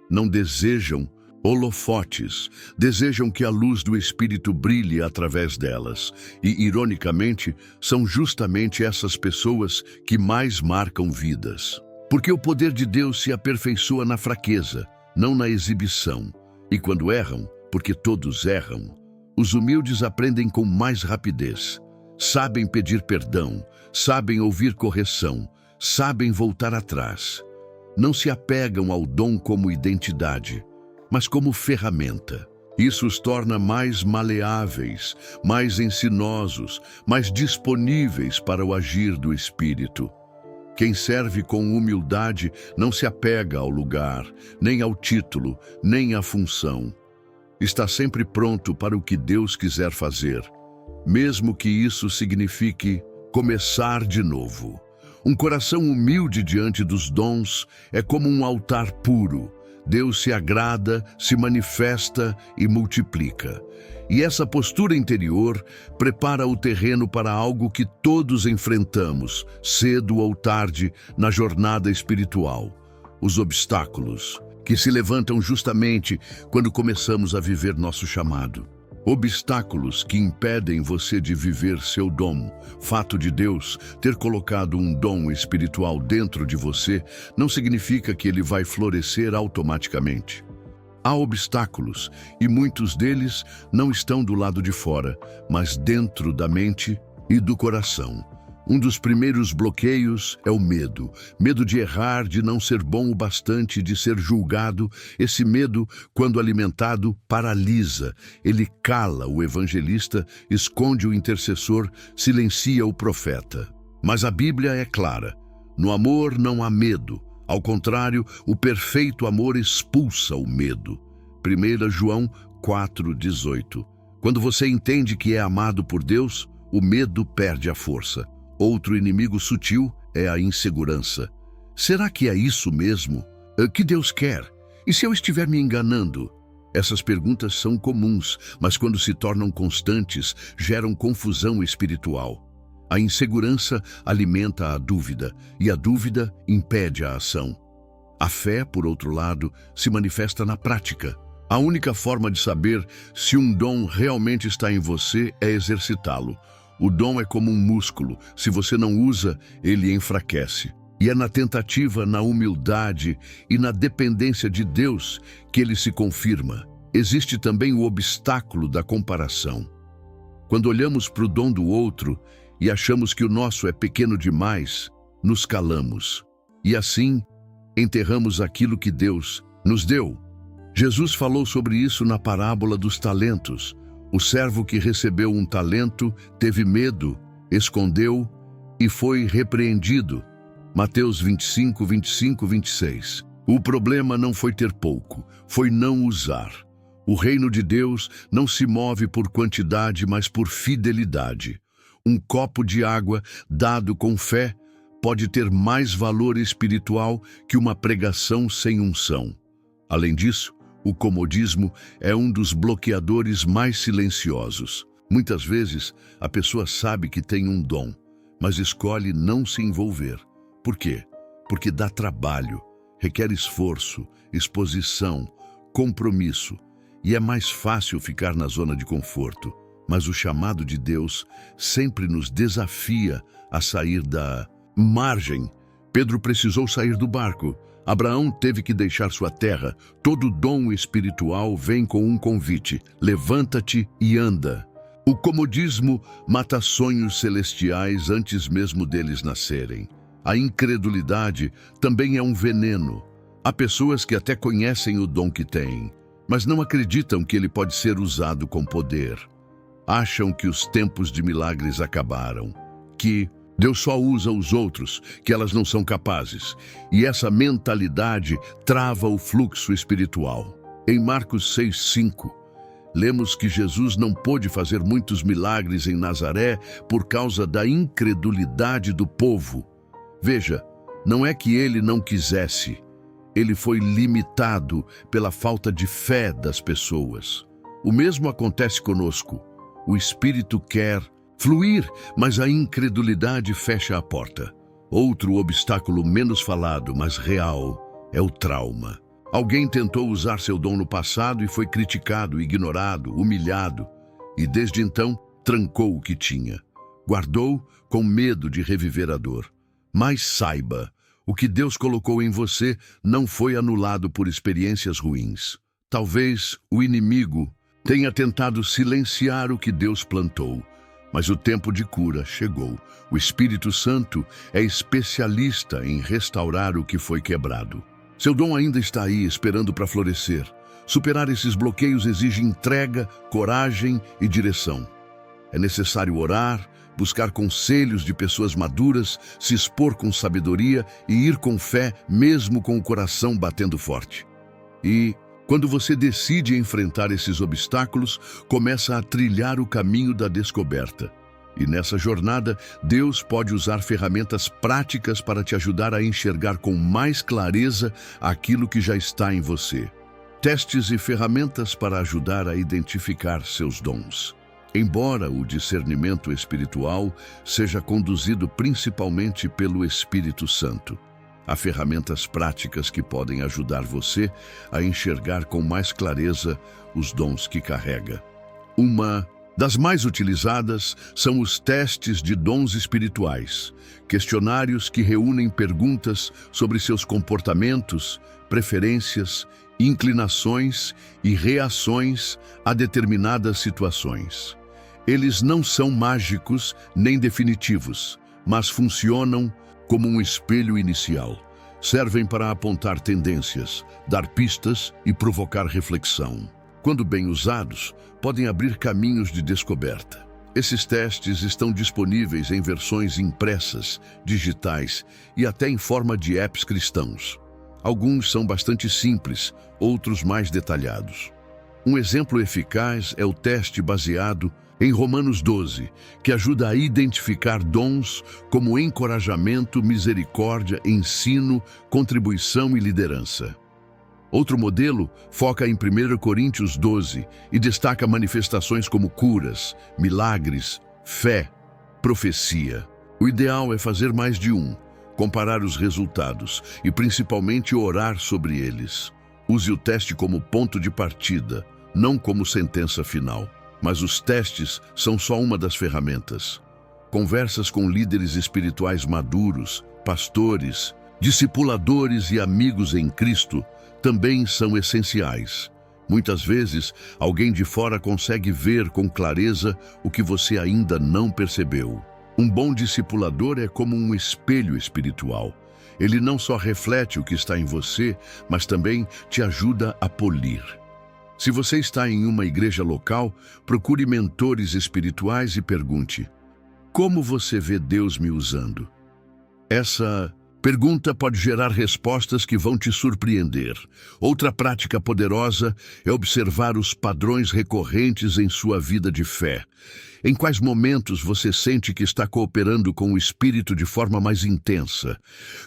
Não desejam holofotes, desejam que a luz do Espírito brilhe através delas. E, ironicamente, são justamente essas pessoas que mais marcam vidas. Porque o poder de Deus se aperfeiçoa na fraqueza, não na exibição. E quando erram, porque todos erram, os humildes aprendem com mais rapidez. Sabem pedir perdão, sabem ouvir correção, sabem voltar atrás. Não se apegam ao dom como identidade, mas como ferramenta. Isso os torna mais maleáveis, mais ensinosos, mais disponíveis para o agir do Espírito. Quem serve com humildade não se apega ao lugar, nem ao título, nem à função. Está sempre pronto para o que Deus quiser fazer, mesmo que isso signifique começar de novo. Um coração humilde diante dos dons é como um altar puro. Deus se agrada, se manifesta e multiplica. E essa postura interior prepara o terreno para algo que todos enfrentamos, cedo ou tarde, na jornada espiritual: os obstáculos, que se levantam justamente quando começamos a viver nosso chamado. Obstáculos que impedem você de viver seu dom. Fato de Deus ter colocado um dom espiritual dentro de você não significa que ele vai florescer automaticamente. Há obstáculos, e muitos deles não estão do lado de fora, mas dentro da mente e do coração. Um dos primeiros bloqueios é o medo. Medo de errar, de não ser bom o bastante, de ser julgado. Esse medo, quando alimentado, paralisa. Ele cala o evangelista, esconde o intercessor, silencia o profeta. Mas a Bíblia é clara: no amor não há medo. Ao contrário, o perfeito amor expulsa o medo. 1 João 4,18. Quando você entende que é amado por Deus, o medo perde a força. Outro inimigo sutil é a insegurança. Será que é isso mesmo? Que Deus quer? E se eu estiver me enganando? Essas perguntas são comuns, mas quando se tornam constantes, geram confusão espiritual. A insegurança alimenta a dúvida, e a dúvida impede a ação. A fé, por outro lado, se manifesta na prática. A única forma de saber se um dom realmente está em você é exercitá-lo. O dom é como um músculo. Se você não usa, ele enfraquece. E é na tentativa, na humildade e na dependência de Deus que ele se confirma. Existe também o obstáculo da comparação. Quando olhamos para o dom do outro e achamos que o nosso é pequeno demais, nos calamos. E assim, enterramos aquilo que Deus nos deu. Jesus falou sobre isso na parábola dos talentos. O servo que recebeu um talento teve medo, escondeu e foi repreendido. Mateus 25, 25, 26. O problema não foi ter pouco, foi não usar. O reino de Deus não se move por quantidade, mas por fidelidade. Um copo de água dado com fé pode ter mais valor espiritual que uma pregação sem unção. Além disso, o comodismo é um dos bloqueadores mais silenciosos. Muitas vezes, a pessoa sabe que tem um dom, mas escolhe não se envolver. Por quê? Porque dá trabalho, requer esforço, exposição, compromisso, e é mais fácil ficar na zona de conforto. Mas o chamado de Deus sempre nos desafia a sair da margem. Pedro precisou sair do barco. Abraão teve que deixar sua terra. Todo dom espiritual vem com um convite: levanta-te e anda. O comodismo mata sonhos celestiais antes mesmo deles nascerem. A incredulidade também é um veneno. Há pessoas que até conhecem o dom que têm, mas não acreditam que ele pode ser usado com poder. Acham que os tempos de milagres acabaram, que Deus só usa os outros, que elas não são capazes. E essa mentalidade trava o fluxo espiritual. Em Marcos 6:5, lemos que Jesus não pôde fazer muitos milagres em Nazaré por causa da incredulidade do povo. Veja, não é que ele não quisesse, ele foi limitado pela falta de fé das pessoas. O mesmo acontece conosco. O Espírito quer fluir, mas a incredulidade fecha a porta. Outro obstáculo menos falado, mas real, é o trauma. Alguém tentou usar seu dom no passado e foi criticado, ignorado, humilhado, e desde então trancou o que tinha. Guardou com medo de reviver a dor. Mas saiba, o que Deus colocou em você não foi anulado por experiências ruins. Talvez o inimigo tenha tentado silenciar o que Deus plantou, mas o tempo de cura chegou. O Espírito Santo é especialista em restaurar o que foi quebrado. Seu dom ainda está aí, esperando para florescer. Superar esses bloqueios exige entrega, coragem e direção. É necessário orar, buscar conselhos de pessoas maduras, se expor com sabedoria e ir com fé, mesmo com o coração batendo forte. E quando você decide enfrentar esses obstáculos, começa a trilhar o caminho da descoberta. E nessa jornada, Deus pode usar ferramentas práticas para te ajudar a enxergar com mais clareza aquilo que já está em você. Testes e ferramentas para ajudar a identificar seus dons. Embora o discernimento espiritual seja conduzido principalmente pelo Espírito Santo, há ferramentas práticas que podem ajudar você a enxergar com mais clareza os dons que carrega. Uma das mais utilizadas são os testes de dons espirituais, questionários que reúnem perguntas sobre seus comportamentos, preferências, inclinações e reações a determinadas situações. Eles não são mágicos nem definitivos, mas funcionam como um espelho inicial. Servem para apontar tendências, dar pistas e provocar reflexão. Quando bem usados, podem abrir caminhos de descoberta. Esses testes estão disponíveis em versões impressas, digitais e até em forma de apps cristãos. Alguns são bastante simples, outros mais detalhados. Um exemplo eficaz é o teste baseado em Romanos 12, que ajuda a identificar dons como encorajamento, misericórdia, ensino, contribuição e liderança. Outro modelo foca em 1 Coríntios 12 e destaca manifestações como curas, milagres, fé, Profecia. O ideal é fazer mais de um, comparar os resultados e principalmente orar sobre eles. Use o teste como ponto de partida, não como sentença final. Mas os testes são só uma das ferramentas. Conversas com líderes espirituais maduros, pastores, discipuladores e amigos em Cristo também são essenciais. Muitas vezes, alguém de fora consegue ver com clareza o que você ainda não percebeu. Um bom discipulador é como um espelho espiritual. Ele não só reflete o que está em você, mas também te ajuda a polir. Se você está em uma igreja local, procure mentores espirituais e pergunte: como você vê Deus me usando? Essa pergunta pode gerar respostas que vão te surpreender. Outra prática poderosa é observar os padrões recorrentes em sua vida de fé. Em quais momentos você sente que está cooperando com o Espírito de forma mais intensa?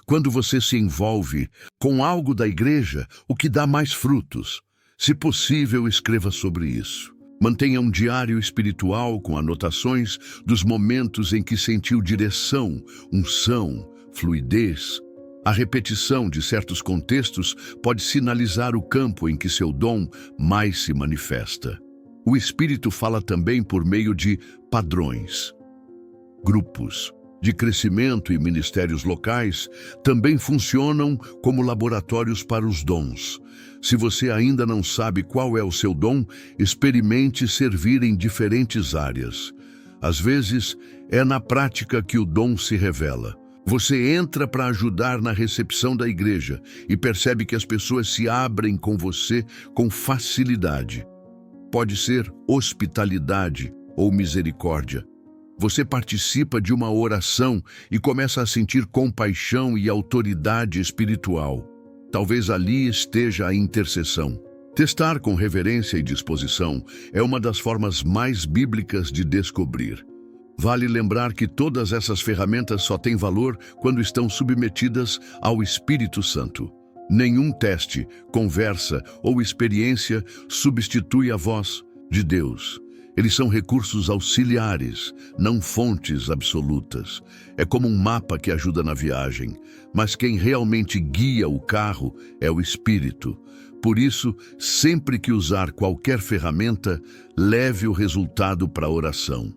Quando você se envolve com algo da igreja, o que dá mais frutos? Se possível, escreva sobre isso. Mantenha um diário espiritual com anotações dos momentos em que sentiu direção, unção, fluidez. A repetição de certos contextos pode sinalizar o campo em que seu dom mais se manifesta. O Espírito fala também por meio de padrões. Grupos de crescimento e ministérios locais também funcionam como laboratórios para os dons. Se você ainda não sabe qual é o seu dom, experimente servir em diferentes áreas. Às vezes, é na prática que o dom se revela. Você entra para ajudar na recepção da igreja e percebe que as pessoas se abrem com você com facilidade. Pode ser hospitalidade ou misericórdia. Você participa de uma oração e começa a sentir compaixão e autoridade espiritual. Talvez ali esteja a intercessão. Testar com reverência e disposição é uma das formas mais bíblicas de descobrir. Vale lembrar que todas essas ferramentas só têm valor quando estão submetidas ao Espírito Santo. Nenhum teste, conversa ou experiência substitui a voz de Deus. Eles são recursos auxiliares, não fontes absolutas. É como um mapa que ajuda na viagem, mas quem realmente guia o carro é o Espírito. Por isso, sempre que usar qualquer ferramenta, leve o resultado para a oração.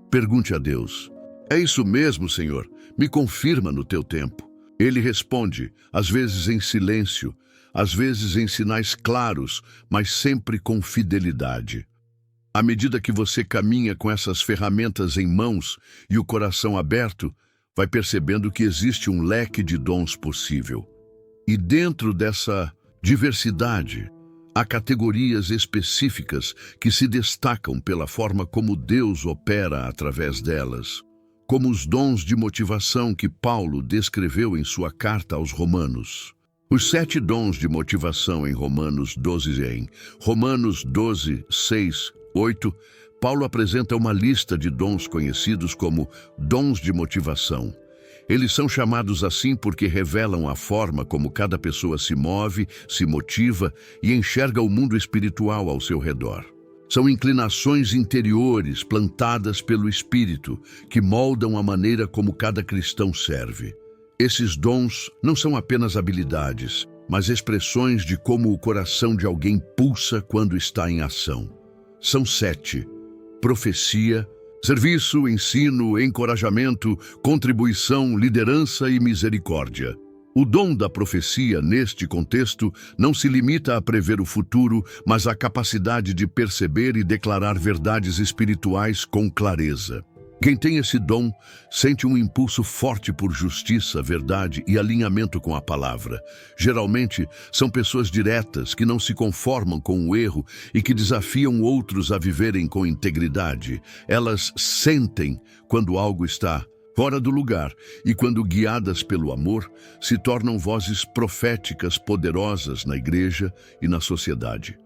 Pergunte a Deus: é isso mesmo, Senhor? Me confirma no teu tempo. Ele responde, às vezes em silêncio, às vezes em sinais claros, mas sempre com fidelidade. À medida que você caminha com essas ferramentas em mãos e o coração aberto, vai percebendo que existe um leque de dons possível. E dentro dessa diversidade, há categorias específicas que se destacam pela forma como Deus opera através delas, como os dons de motivação que Paulo descreveu em sua carta aos Romanos. Os 7 dons de motivação em Romanos 12, 6, 8, Paulo apresenta uma lista de dons conhecidos como dons de motivação. Eles são chamados assim porque revelam a forma como cada pessoa se move, se motiva e enxerga o mundo espiritual ao seu redor. São inclinações interiores plantadas pelo Espírito que moldam a maneira como cada cristão serve. Esses dons não são apenas habilidades, mas expressões de como o coração de alguém pulsa quando está em ação. São 7: profecia, serviço, ensino, encorajamento, contribuição, liderança e misericórdia. O dom da profecia, neste contexto, não se limita a prever o futuro, mas à capacidade de perceber e declarar verdades espirituais com clareza. Quem tem esse dom sente um impulso forte por justiça, verdade e alinhamento com a palavra. Geralmente, são pessoas diretas que não se conformam com o erro e que desafiam outros a viverem com integridade. Elas sentem quando algo está fora do lugar e, quando guiadas pelo amor, se tornam vozes proféticas poderosas na igreja e na sociedade.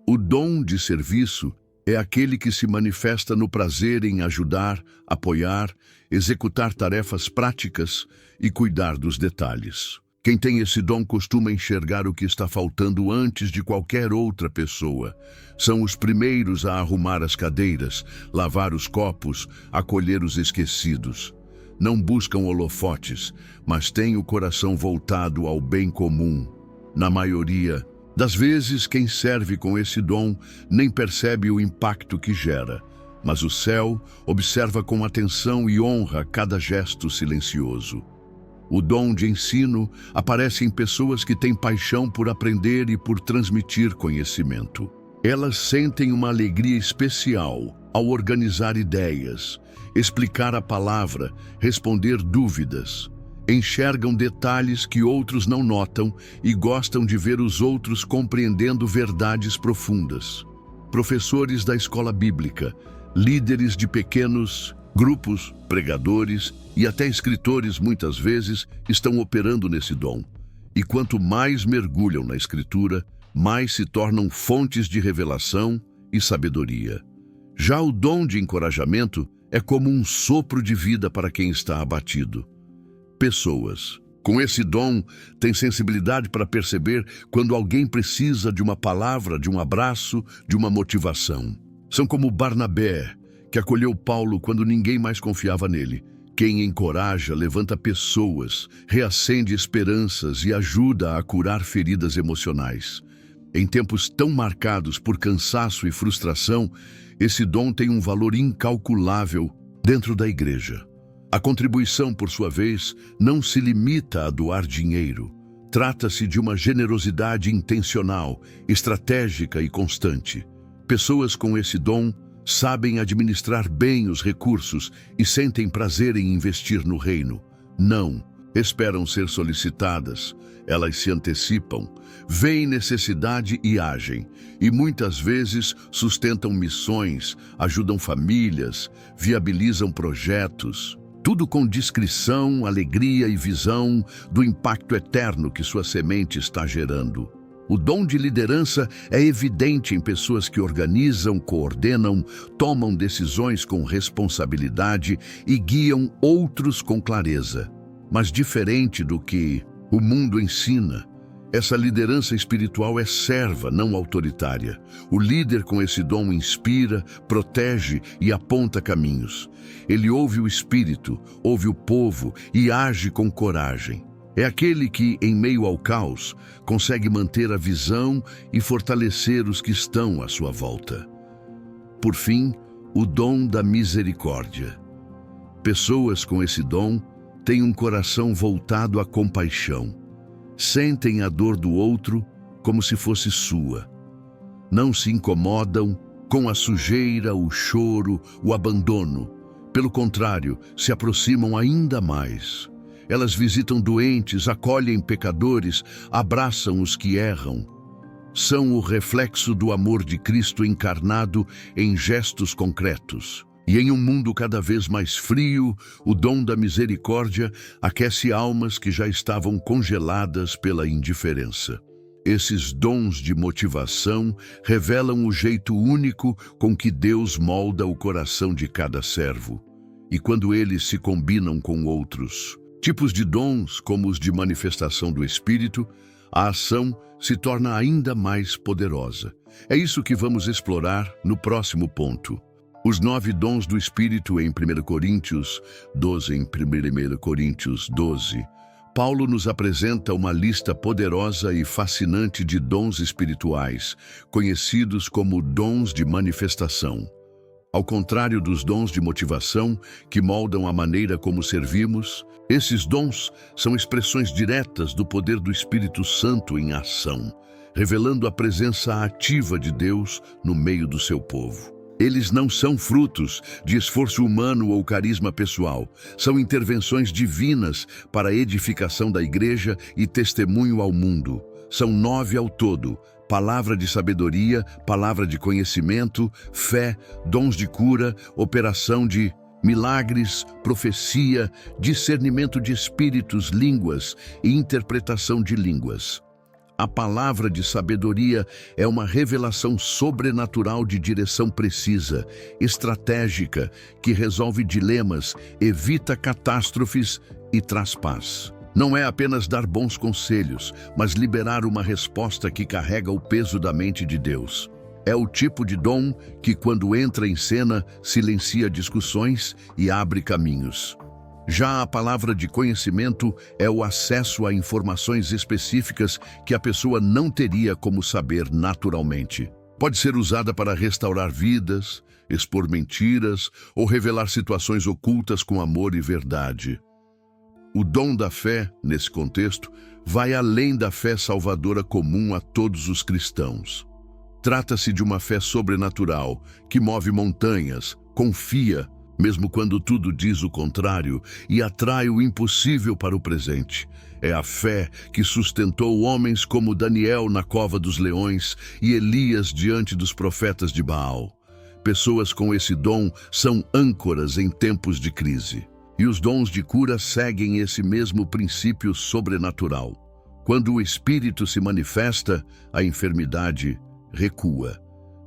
O dom de serviço é aquele que se manifesta no prazer em ajudar, apoiar, executar tarefas práticas e cuidar dos detalhes. Quem tem esse dom costuma enxergar o que está faltando antes de qualquer outra pessoa. São os primeiros a arrumar as cadeiras, lavar os copos, acolher os esquecidos. Não buscam holofotes, mas têm o coração voltado ao bem comum. Na maioria das vezes, quem serve com esse dom nem percebe o impacto que gera, mas o céu observa com atenção e honra cada gesto silencioso. O dom de ensino aparece em pessoas que têm paixão por aprender e por transmitir conhecimento. Elas sentem uma alegria especial ao organizar ideias, explicar a palavra, responder dúvidas. Enxergam detalhes que outros não notam e gostam de ver os outros compreendendo verdades profundas. Professores da escola bíblica, líderes de pequenos grupos, pregadores e até escritores muitas vezes estão operando nesse dom. E quanto mais mergulham na escritura, mais se tornam fontes de revelação e sabedoria. Já o dom de encorajamento é como um sopro de vida para quem está abatido. Pessoas com esse dom têm sensibilidade para perceber quando alguém precisa de uma palavra, de um abraço, de uma motivação. São como Barnabé, que acolheu Paulo quando ninguém mais confiava nele. Quem encoraja, levanta pessoas, reacende esperanças e ajuda a curar feridas emocionais. Em tempos tão marcados por cansaço e frustração, esse dom tem um valor incalculável dentro da igreja. A contribuição, por sua vez, não se limita a doar dinheiro. Trata-se de uma generosidade intencional, estratégica e constante. Pessoas com esse dom sabem administrar bem os recursos e sentem prazer em investir no reino. Não esperam ser solicitadas, elas se antecipam, veem necessidade e agem, e muitas vezes sustentam missões, ajudam famílias, viabilizam projetos. Tudo com discrição, alegria e visão do impacto eterno que sua semente está gerando. O dom de liderança é evidente em pessoas que organizam, coordenam, tomam decisões com responsabilidade e guiam outros com clareza. Mas diferente do que o mundo ensina, essa liderança espiritual é serva, não autoritária. O líder com esse dom inspira, protege e aponta caminhos. Ele ouve o Espírito, ouve o povo e age com coragem. É aquele que, em meio ao caos, consegue manter a visão e fortalecer os que estão à sua volta. Por fim, o dom da misericórdia. Pessoas com esse dom têm um coração voltado à compaixão. Sentem a dor do outro como se fosse sua. Não se incomodam com a sujeira, o choro, o abandono. Pelo contrário, se aproximam ainda mais. Elas visitam doentes, acolhem pecadores, abraçam os que erram. São o reflexo do amor de Cristo encarnado em gestos concretos. E em um mundo cada vez mais frio, o dom da misericórdia aquece almas que já estavam congeladas pela indiferença. Esses dons de motivação revelam o jeito único com que Deus molda o coração de cada servo. E quando eles se combinam com outros tipos de dons, como os de manifestação do Espírito, a ação se torna ainda mais poderosa. É isso que vamos explorar no próximo ponto. Os 9 dons do Espírito em 1 Coríntios 12. Em 1 Coríntios 12, Paulo nos apresenta uma lista poderosa e fascinante de dons espirituais, conhecidos como dons de manifestação. Ao contrário dos dons de motivação, que moldam a maneira como servimos, esses dons são expressões diretas do poder do Espírito Santo em ação, revelando a presença ativa de Deus no meio do seu povo. Eles não são frutos de esforço humano ou carisma pessoal. São intervenções divinas para a edificação da igreja e testemunho ao mundo. São 9 ao todo: palavra de sabedoria, palavra de conhecimento, fé, dons de cura, operação de milagres, profecia, discernimento de espíritos, línguas e interpretação de línguas. A palavra de sabedoria é uma revelação sobrenatural de direção precisa, estratégica, que resolve dilemas, evita catástrofes e traz paz. Não é apenas dar bons conselhos, mas liberar uma resposta que carrega o peso da mente de Deus. É o tipo de dom que, quando entra em cena, silencia discussões e abre caminhos. Já a palavra de conhecimento é o acesso a informações específicas que a pessoa não teria como saber naturalmente. Pode ser usada para restaurar vidas, expor mentiras ou revelar situações ocultas com amor e verdade. O dom da fé, nesse contexto, vai além da fé salvadora comum a todos os cristãos. Trata-se de uma fé sobrenatural, que move montanhas, confia, mesmo quando tudo diz o contrário, e atrai o impossível para o presente. É a fé que sustentou homens como Daniel na cova dos leões e Elias diante dos profetas de Baal. Pessoas com esse dom são âncoras em tempos de crise. E os dons de cura seguem esse mesmo princípio sobrenatural. Quando o Espírito se manifesta, a enfermidade recua.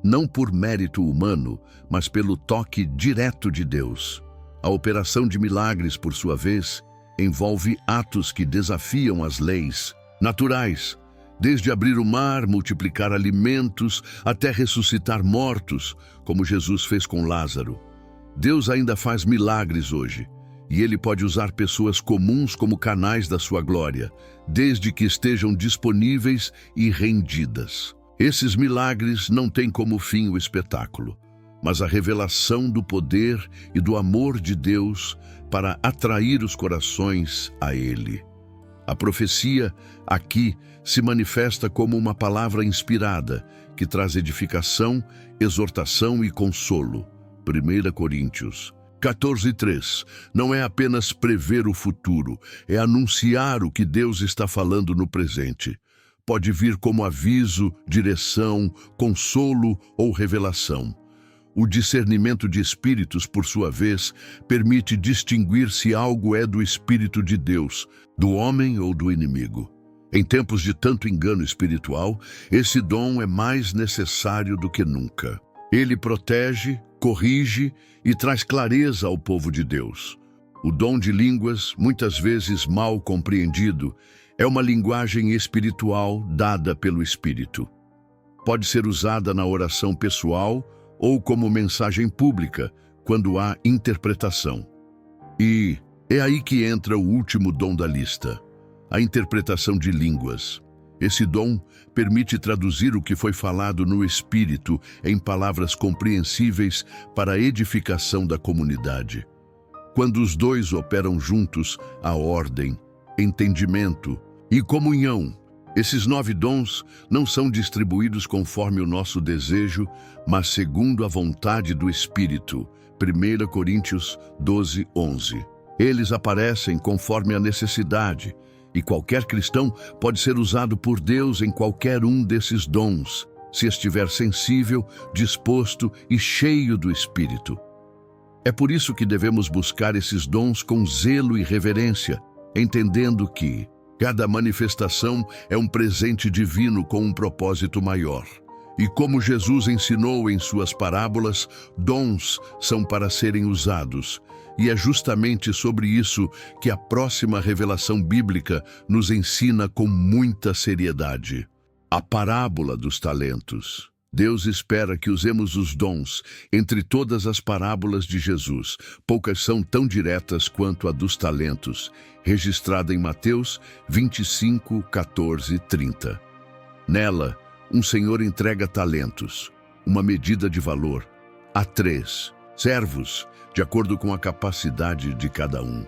Não por mérito humano, mas pelo toque direto de Deus. A operação de milagres, por sua vez, envolve atos que desafiam as leis naturais, desde abrir o mar, multiplicar alimentos, até ressuscitar mortos, como Jesus fez com Lázaro. Deus ainda faz milagres hoje. E Ele pode usar pessoas comuns como canais da sua glória, desde que estejam disponíveis e rendidas. Esses milagres não têm como fim o espetáculo, mas a revelação do poder e do amor de Deus para atrair os corações a Ele. A profecia, aqui, se manifesta como uma palavra inspirada, que traz edificação, exortação e consolo. 1 Coríntios 14:3. Não é apenas prever o futuro, é anunciar o que Deus está falando no presente. Pode vir como aviso, direção, consolo ou revelação. O discernimento de espíritos, por sua vez, permite distinguir se algo é do Espírito de Deus, do homem ou do inimigo. Em tempos de tanto engano espiritual, esse dom é mais necessário do que nunca. Ele protege, corrige e traz clareza ao povo de Deus. O dom de línguas, muitas vezes mal compreendido, é uma linguagem espiritual dada pelo Espírito. Pode ser usada na oração pessoal ou como mensagem pública, quando há interpretação. E é aí que entra o último dom da lista, a interpretação de línguas. Esse dom permite traduzir o que foi falado no Espírito em palavras compreensíveis para a edificação da comunidade. Quando os dois operam juntos, há ordem, entendimento e comunhão. Esses 9 dons não são distribuídos conforme o nosso desejo, mas segundo a vontade do Espírito. 1 Coríntios 12:11. Eles aparecem conforme a necessidade, e qualquer cristão pode ser usado por Deus em qualquer um desses dons, se estiver sensível, disposto e cheio do Espírito. É por isso que devemos buscar esses dons com zelo e reverência, entendendo que cada manifestação é um presente divino com um propósito maior. E como Jesus ensinou em suas parábolas, dons são para serem usados. E é justamente sobre isso que a próxima revelação bíblica nos ensina com muita seriedade. A parábola dos talentos. Deus espera que usemos os dons entre todas as parábolas de Jesus. Poucas são tão diretas quanto a dos talentos, registrada em Mateus 25, 14 e 30. Nela, um senhor entrega talentos, uma medida de valor, a 3 servos, de acordo com a capacidade de cada um.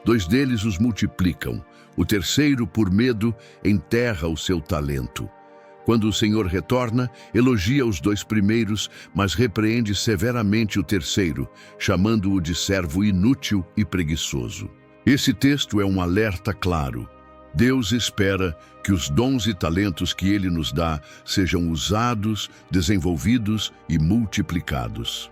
2 deles os multiplicam. O terceiro, por medo, enterra o seu talento. Quando o Senhor retorna, elogia os 2 primeiros, mas repreende severamente o terceiro, chamando-o de servo inútil e preguiçoso. Esse texto é um alerta claro. Deus espera que os dons e talentos que Ele nos dá sejam usados, desenvolvidos e multiplicados.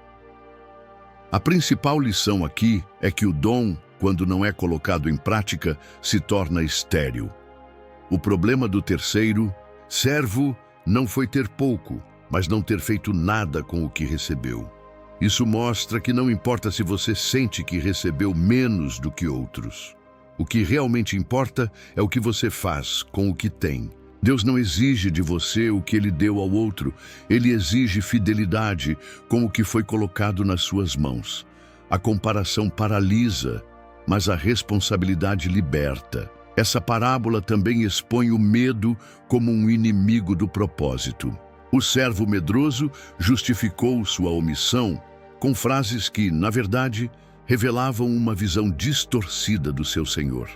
A principal lição aqui é que o dom, quando não é colocado em prática, se torna estéril. O problema do terceiro, servo, não foi ter pouco, mas não ter feito nada com o que recebeu. Isso mostra que não importa se você sente que recebeu menos do que outros. O que realmente importa é o que você faz com o que tem. Deus não exige de você o que Ele deu ao outro. Ele exige fidelidade com o que foi colocado nas suas mãos. A comparação paralisa, mas a responsabilidade liberta. Essa parábola também expõe o medo como um inimigo do propósito. O servo medroso justificou sua omissão com frases que, na verdade, revelavam uma visão distorcida do seu senhor.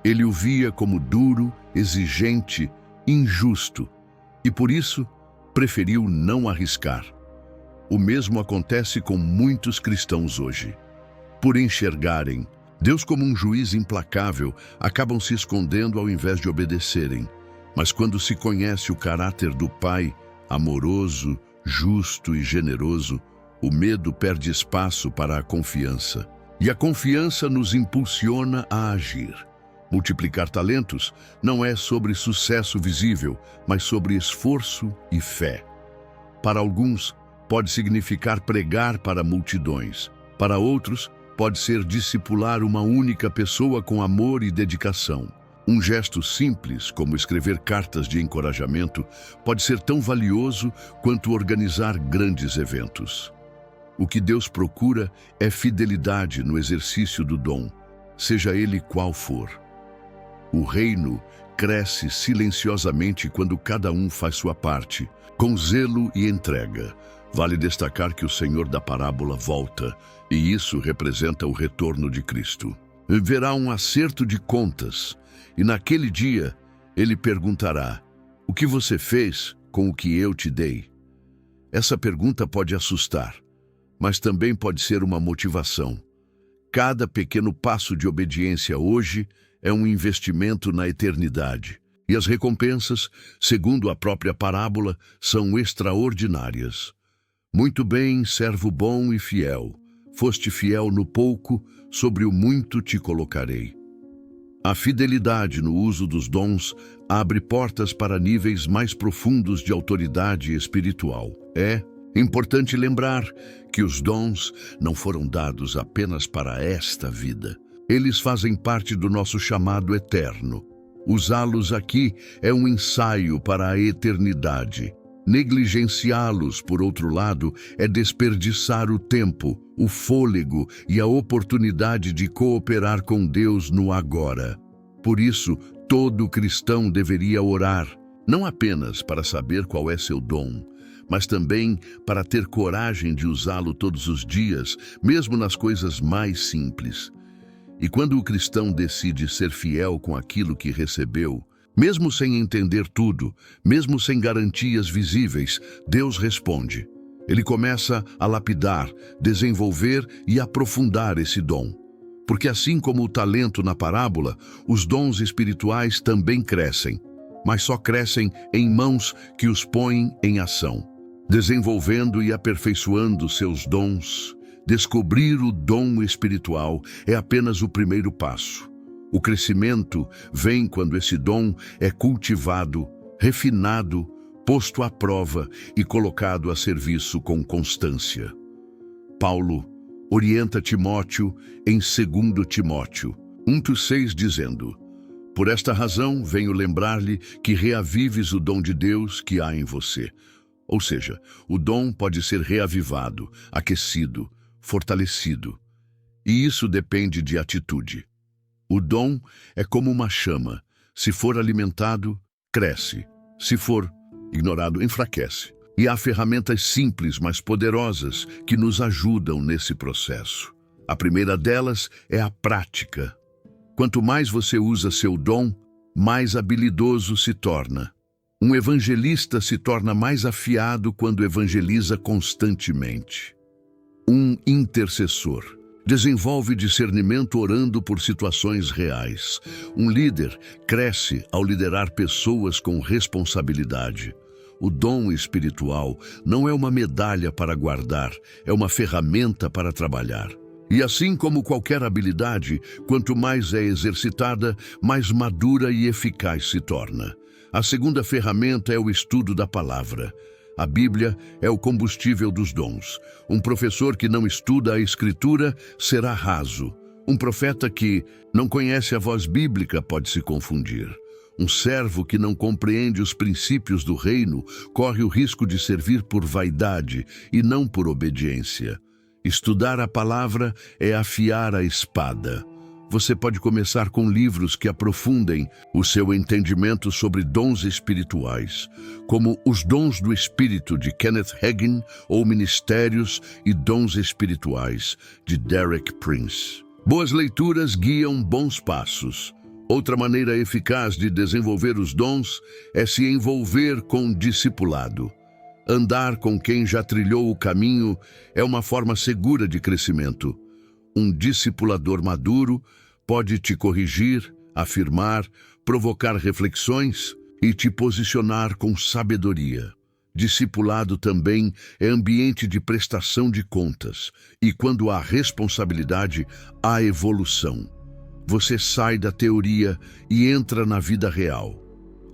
Ele o via como duro, exigente, injusto, e por isso preferiu não arriscar. O mesmo acontece com muitos cristãos hoje. Por enxergarem Deus como um juiz implacável, acabam se escondendo ao invés de obedecerem. Mas quando se conhece o caráter do Pai, amoroso, justo e generoso, o medo perde espaço para a confiança. E a confiança nos impulsiona a agir. Multiplicar talentos não é sobre sucesso visível, mas sobre esforço e fé. Para alguns, pode significar pregar para multidões. Para outros, pode ser discipular uma única pessoa com amor e dedicação. Um gesto simples, como escrever cartas de encorajamento, pode ser tão valioso quanto organizar grandes eventos. O que Deus procura é fidelidade no exercício do dom, seja ele qual for. O reino cresce silenciosamente quando cada um faz sua parte, com zelo e entrega. Vale destacar que o Senhor da parábola volta, e isso representa o retorno de Cristo. Haverá um acerto de contas, e naquele dia ele perguntará: o que você fez com o que eu te dei? Essa pergunta pode assustar, mas também pode ser uma motivação. Cada pequeno passo de obediência hoje é um investimento na eternidade, e as recompensas, segundo a própria parábola, são extraordinárias. Muito bem, servo bom e fiel. Foste fiel no pouco, sobre o muito te colocarei. A fidelidade no uso dos dons abre portas para níveis mais profundos de autoridade espiritual. É importante lembrar que os dons não foram dados apenas para esta vida. Eles fazem parte do nosso chamado eterno. Usá-los aqui é um ensaio para a eternidade. Negligenciá-los, por outro lado, é desperdiçar o tempo, o fôlego e a oportunidade de cooperar com Deus no agora. Por isso, todo cristão deveria orar, não apenas para saber qual é seu dom, mas também para ter coragem de usá-lo todos os dias, mesmo nas coisas mais simples. E quando o cristão decide ser fiel com aquilo que recebeu, mesmo sem entender tudo, mesmo sem garantias visíveis, Deus responde. Ele começa a lapidar, desenvolver e aprofundar esse dom. Porque assim como o talento na parábola, os dons espirituais também crescem, mas só crescem em mãos que os põem em ação. Desenvolvendo e aperfeiçoando seus dons, descobrir o dom espiritual é apenas o primeiro passo. O crescimento vem quando esse dom é cultivado, refinado, posto à prova e colocado a serviço com constância. Paulo orienta Timóteo em 2 Timóteo 1:6 dizendo: por esta razão venho lembrar-lhe que reavives o dom de Deus que há em você. Ou seja, o dom pode ser reavivado, aquecido, fortalecido. E isso depende de atitude. O dom é como uma chama. Se for alimentado, cresce. Se for ignorado, enfraquece. E há ferramentas simples, mas poderosas, que nos ajudam nesse processo. A primeira delas é a prática. Quanto mais você usa seu dom, mais habilidoso se torna. Um evangelista se torna mais afiado quando evangeliza constantemente. Um intercessor desenvolve discernimento orando por situações reais. Um líder cresce ao liderar pessoas com responsabilidade. O dom espiritual não é uma medalha para guardar, é uma ferramenta para trabalhar. E assim como qualquer habilidade, quanto mais é exercitada, mais madura e eficaz se torna. A segunda ferramenta é o estudo da palavra. A Bíblia é o combustível dos dons. Um professor que não estuda a Escritura será raso. Um profeta que não conhece a voz bíblica pode se confundir. Um servo que não compreende os princípios do reino corre o risco de servir por vaidade e não por obediência. Estudar a palavra é afiar a espada. Você pode começar com livros que aprofundem o seu entendimento sobre dons espirituais, como Os Dons do Espírito, de Kenneth Hagin, ou Ministérios e Dons Espirituais, de Derek Prince. Boas leituras guiam bons passos. Outra maneira eficaz de desenvolver os dons é se envolver com discipulado. Andar com quem já trilhou o caminho é uma forma segura de crescimento. Um discipulador maduro pode te corrigir, afirmar, provocar reflexões e te posicionar com sabedoria. Discipulado também é ambiente de prestação de contas, e quando há responsabilidade, há evolução. Você sai da teoria e entra na vida real.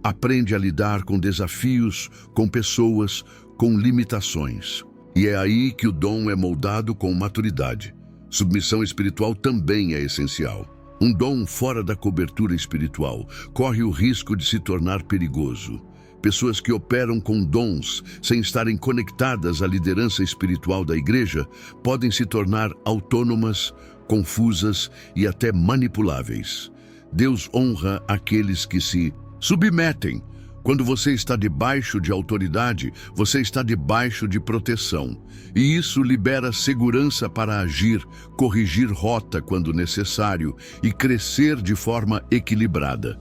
Aprende a lidar com desafios, com pessoas, com limitações. E é aí que o dom é moldado com maturidade. Submissão espiritual também é essencial. Um dom fora da cobertura espiritual corre o risco de se tornar perigoso. Pessoas que operam com dons sem estarem conectadas à liderança espiritual da igreja podem se tornar autônomas, confusas e até manipuláveis. Deus honra aqueles que se submetem. Quando você está debaixo de autoridade, você está debaixo de proteção. E isso libera segurança para agir, corrigir rota quando necessário e crescer de forma equilibrada.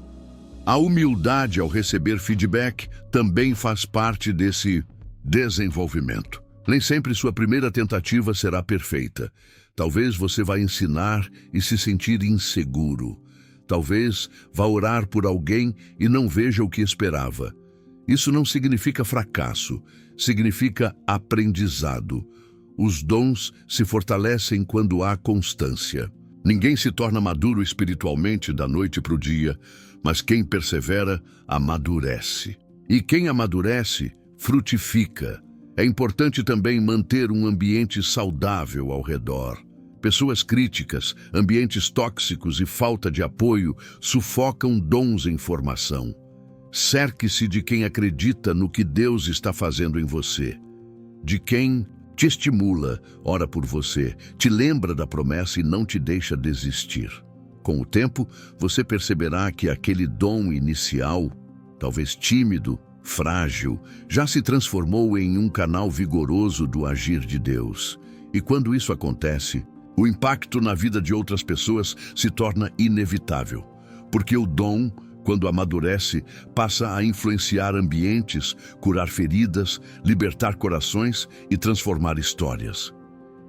A humildade ao receber feedback também faz parte desse desenvolvimento. Nem sempre sua primeira tentativa será perfeita. Talvez você vá ensinar e se sentir inseguro. Talvez vá orar por alguém e não veja o que esperava. Isso não significa fracasso, significa aprendizado. Os dons se fortalecem quando há constância. Ninguém se torna maduro espiritualmente da noite para o dia, mas quem persevera, amadurece. E quem amadurece, frutifica. É importante também manter um ambiente saudável ao redor. Pessoas críticas, ambientes tóxicos e falta de apoio sufocam dons em formação. Cerque-se de quem acredita no que Deus está fazendo em você, de quem te estimula, ora por você, te lembra da promessa e não te deixa desistir. Com o tempo, você perceberá que aquele dom inicial, talvez tímido, frágil, já se transformou em um canal vigoroso do agir de Deus. E quando isso acontece, o impacto na vida de outras pessoas se torna inevitável, porque o dom, quando amadurece, passa a influenciar ambientes, curar feridas, libertar corações e transformar histórias.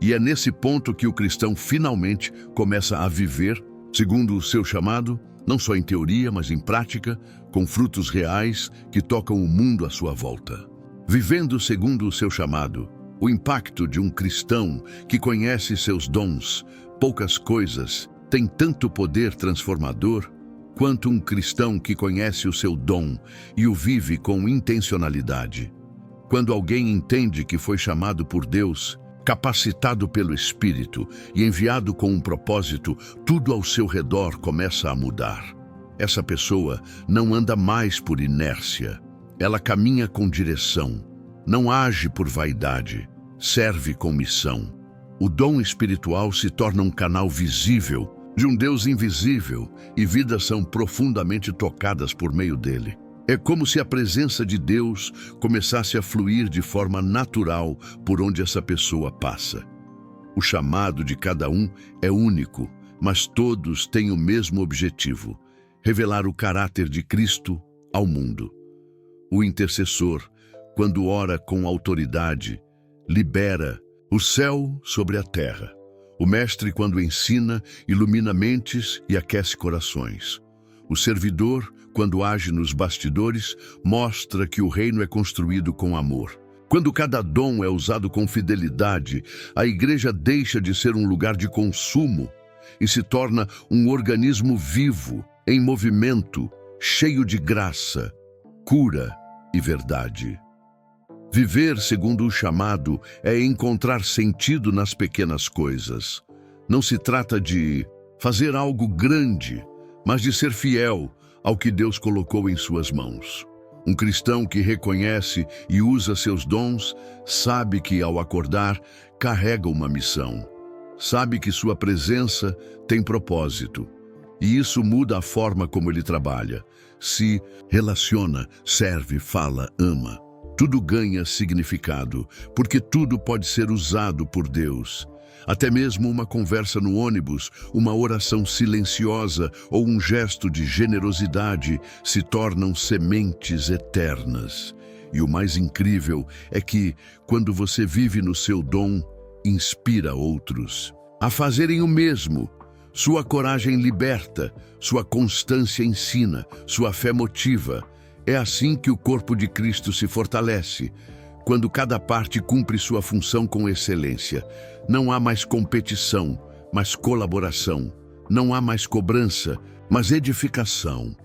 E é nesse ponto que o cristão finalmente começa a viver, segundo o seu chamado, não só em teoria, mas em prática, com frutos reais que tocam o mundo à sua volta. Vivendo segundo o seu chamado, o impacto de um cristão que conhece seus dons, poucas coisas, tem tanto poder transformador quanto um cristão que conhece o seu dom e o vive com intencionalidade. Quando alguém entende que foi chamado por Deus, capacitado pelo Espírito e enviado com um propósito, tudo ao seu redor começa a mudar. Essa pessoa não anda mais por inércia. Ela caminha com direção. Não age por vaidade, serve com missão. O dom espiritual se torna um canal visível de um Deus invisível e vidas são profundamente tocadas por meio dele. É como se a presença de Deus começasse a fluir de forma natural por onde essa pessoa passa. O chamado de cada um é único, mas todos têm o mesmo objetivo: revelar o caráter de Cristo ao mundo. O intercessor, quando ora com autoridade, libera o céu sobre a terra. O mestre, quando ensina, ilumina mentes e aquece corações. O servidor, quando age nos bastidores, mostra que o reino é construído com amor. Quando cada dom é usado com fidelidade, a igreja deixa de ser um lugar de consumo e se torna um organismo vivo, em movimento, cheio de graça, cura e verdade. Viver segundo o chamado é encontrar sentido nas pequenas coisas. Não se trata de fazer algo grande, mas de ser fiel ao que Deus colocou em suas mãos. Um cristão que reconhece e usa seus dons sabe que, ao acordar, carrega uma missão. Sabe que sua presença tem propósito. E isso muda a forma como ele trabalha. Se relaciona, serve, fala, ama. Tudo ganha significado, porque tudo pode ser usado por Deus. Até mesmo uma conversa no ônibus, uma oração silenciosa ou um gesto de generosidade se tornam sementes eternas. E o mais incrível é que, quando você vive no seu dom, inspira outros a fazerem o mesmo. Sua coragem liberta, sua constância ensina, sua fé motiva. É assim que o corpo de Cristo se fortalece, quando cada parte cumpre sua função com excelência. Não há mais competição, mas colaboração. Não há mais cobrança, mas edificação.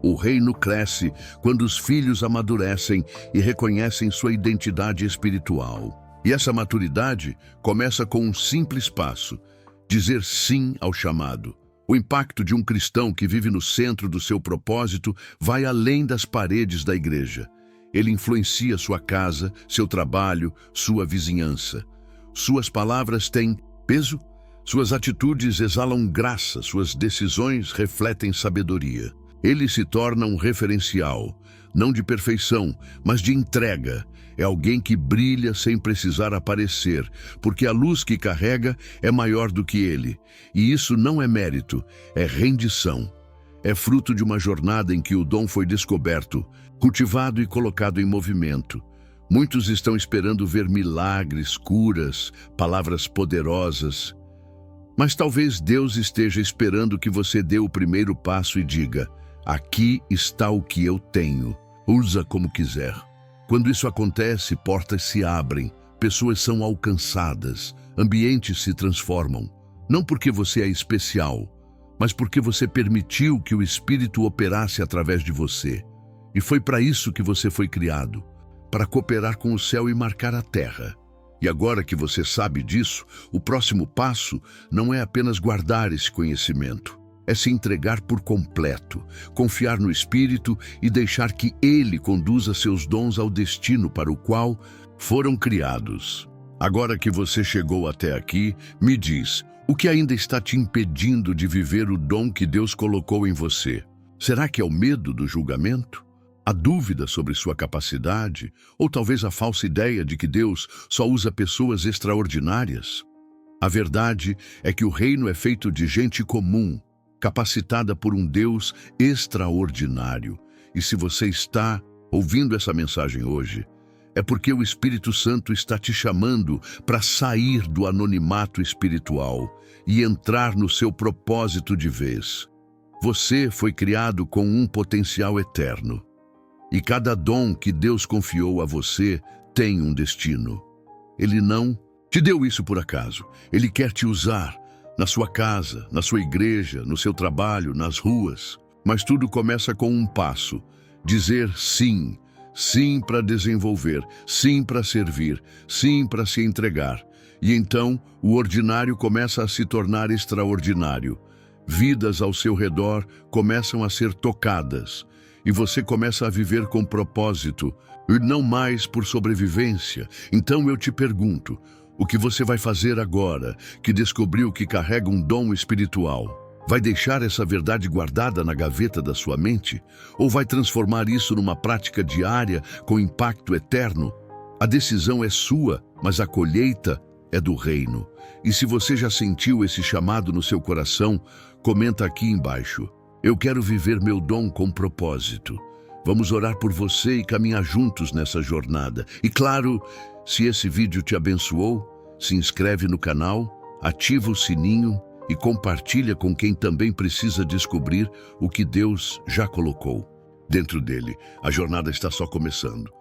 O reino cresce quando os filhos amadurecem e reconhecem sua identidade espiritual. E essa maturidade começa com um simples passo: dizer sim ao chamado. O impacto de um cristão que vive no centro do seu propósito vai além das paredes da igreja. Ele influencia sua casa, seu trabalho, sua vizinhança. Suas palavras têm peso, suas atitudes exalam graça, suas decisões refletem sabedoria. Ele se torna um referencial, não de perfeição, mas de entrega. É alguém que brilha sem precisar aparecer, porque a luz que carrega é maior do que ele. E isso não é mérito, é rendição. É fruto de uma jornada em que o dom foi descoberto, cultivado e colocado em movimento. Muitos estão esperando ver milagres, curas, palavras poderosas. Mas talvez Deus esteja esperando que você dê o primeiro passo e diga: aqui está o que eu tenho, usa como quiser. Quando isso acontece, portas se abrem, pessoas são alcançadas, ambientes se transformam. Não porque você é especial, mas porque você permitiu que o Espírito operasse através de você. E foi para isso que você foi criado, para cooperar com o céu e marcar a terra. E agora que você sabe disso, o próximo passo não é apenas guardar esse conhecimento. É se entregar por completo, confiar no Espírito e deixar que Ele conduza seus dons ao destino para o qual foram criados. Agora que você chegou até aqui, me diz, o que ainda está te impedindo de viver o dom que Deus colocou em você? Será que é o medo do julgamento? A dúvida sobre sua capacidade? Ou talvez a falsa ideia de que Deus só usa pessoas extraordinárias? A verdade é que o reino é feito de gente comum, capacitada por um Deus extraordinário. E se você está ouvindo essa mensagem hoje, é porque o Espírito Santo está te chamando para sair do anonimato espiritual e entrar no seu propósito de vez. Você foi criado com um potencial eterno. E cada dom que Deus confiou a você tem um destino. Ele não te deu isso por acaso. Ele quer te usar na sua casa, na sua igreja, no seu trabalho, nas ruas. Mas tudo começa com um passo: dizer sim. Sim para desenvolver, sim para servir, sim para se entregar. E então o ordinário começa a se tornar extraordinário. Vidas ao seu redor começam a ser tocadas. E você começa a viver com propósito, e não mais por sobrevivência. Então eu te pergunto, o que você vai fazer agora que descobriu que carrega um dom espiritual? Vai deixar essa verdade guardada na gaveta da sua mente? Ou vai transformar isso numa prática diária com impacto eterno? A decisão é sua, mas a colheita é do reino. E se você já sentiu esse chamado no seu coração, comenta aqui embaixo: eu quero viver meu dom com propósito. Vamos orar por você e caminhar juntos nessa jornada. E claro, se esse vídeo te abençoou, se inscreve no canal, ativa o sininho e compartilha com quem também precisa descobrir o que Deus já colocou dentro dele. A jornada está só começando.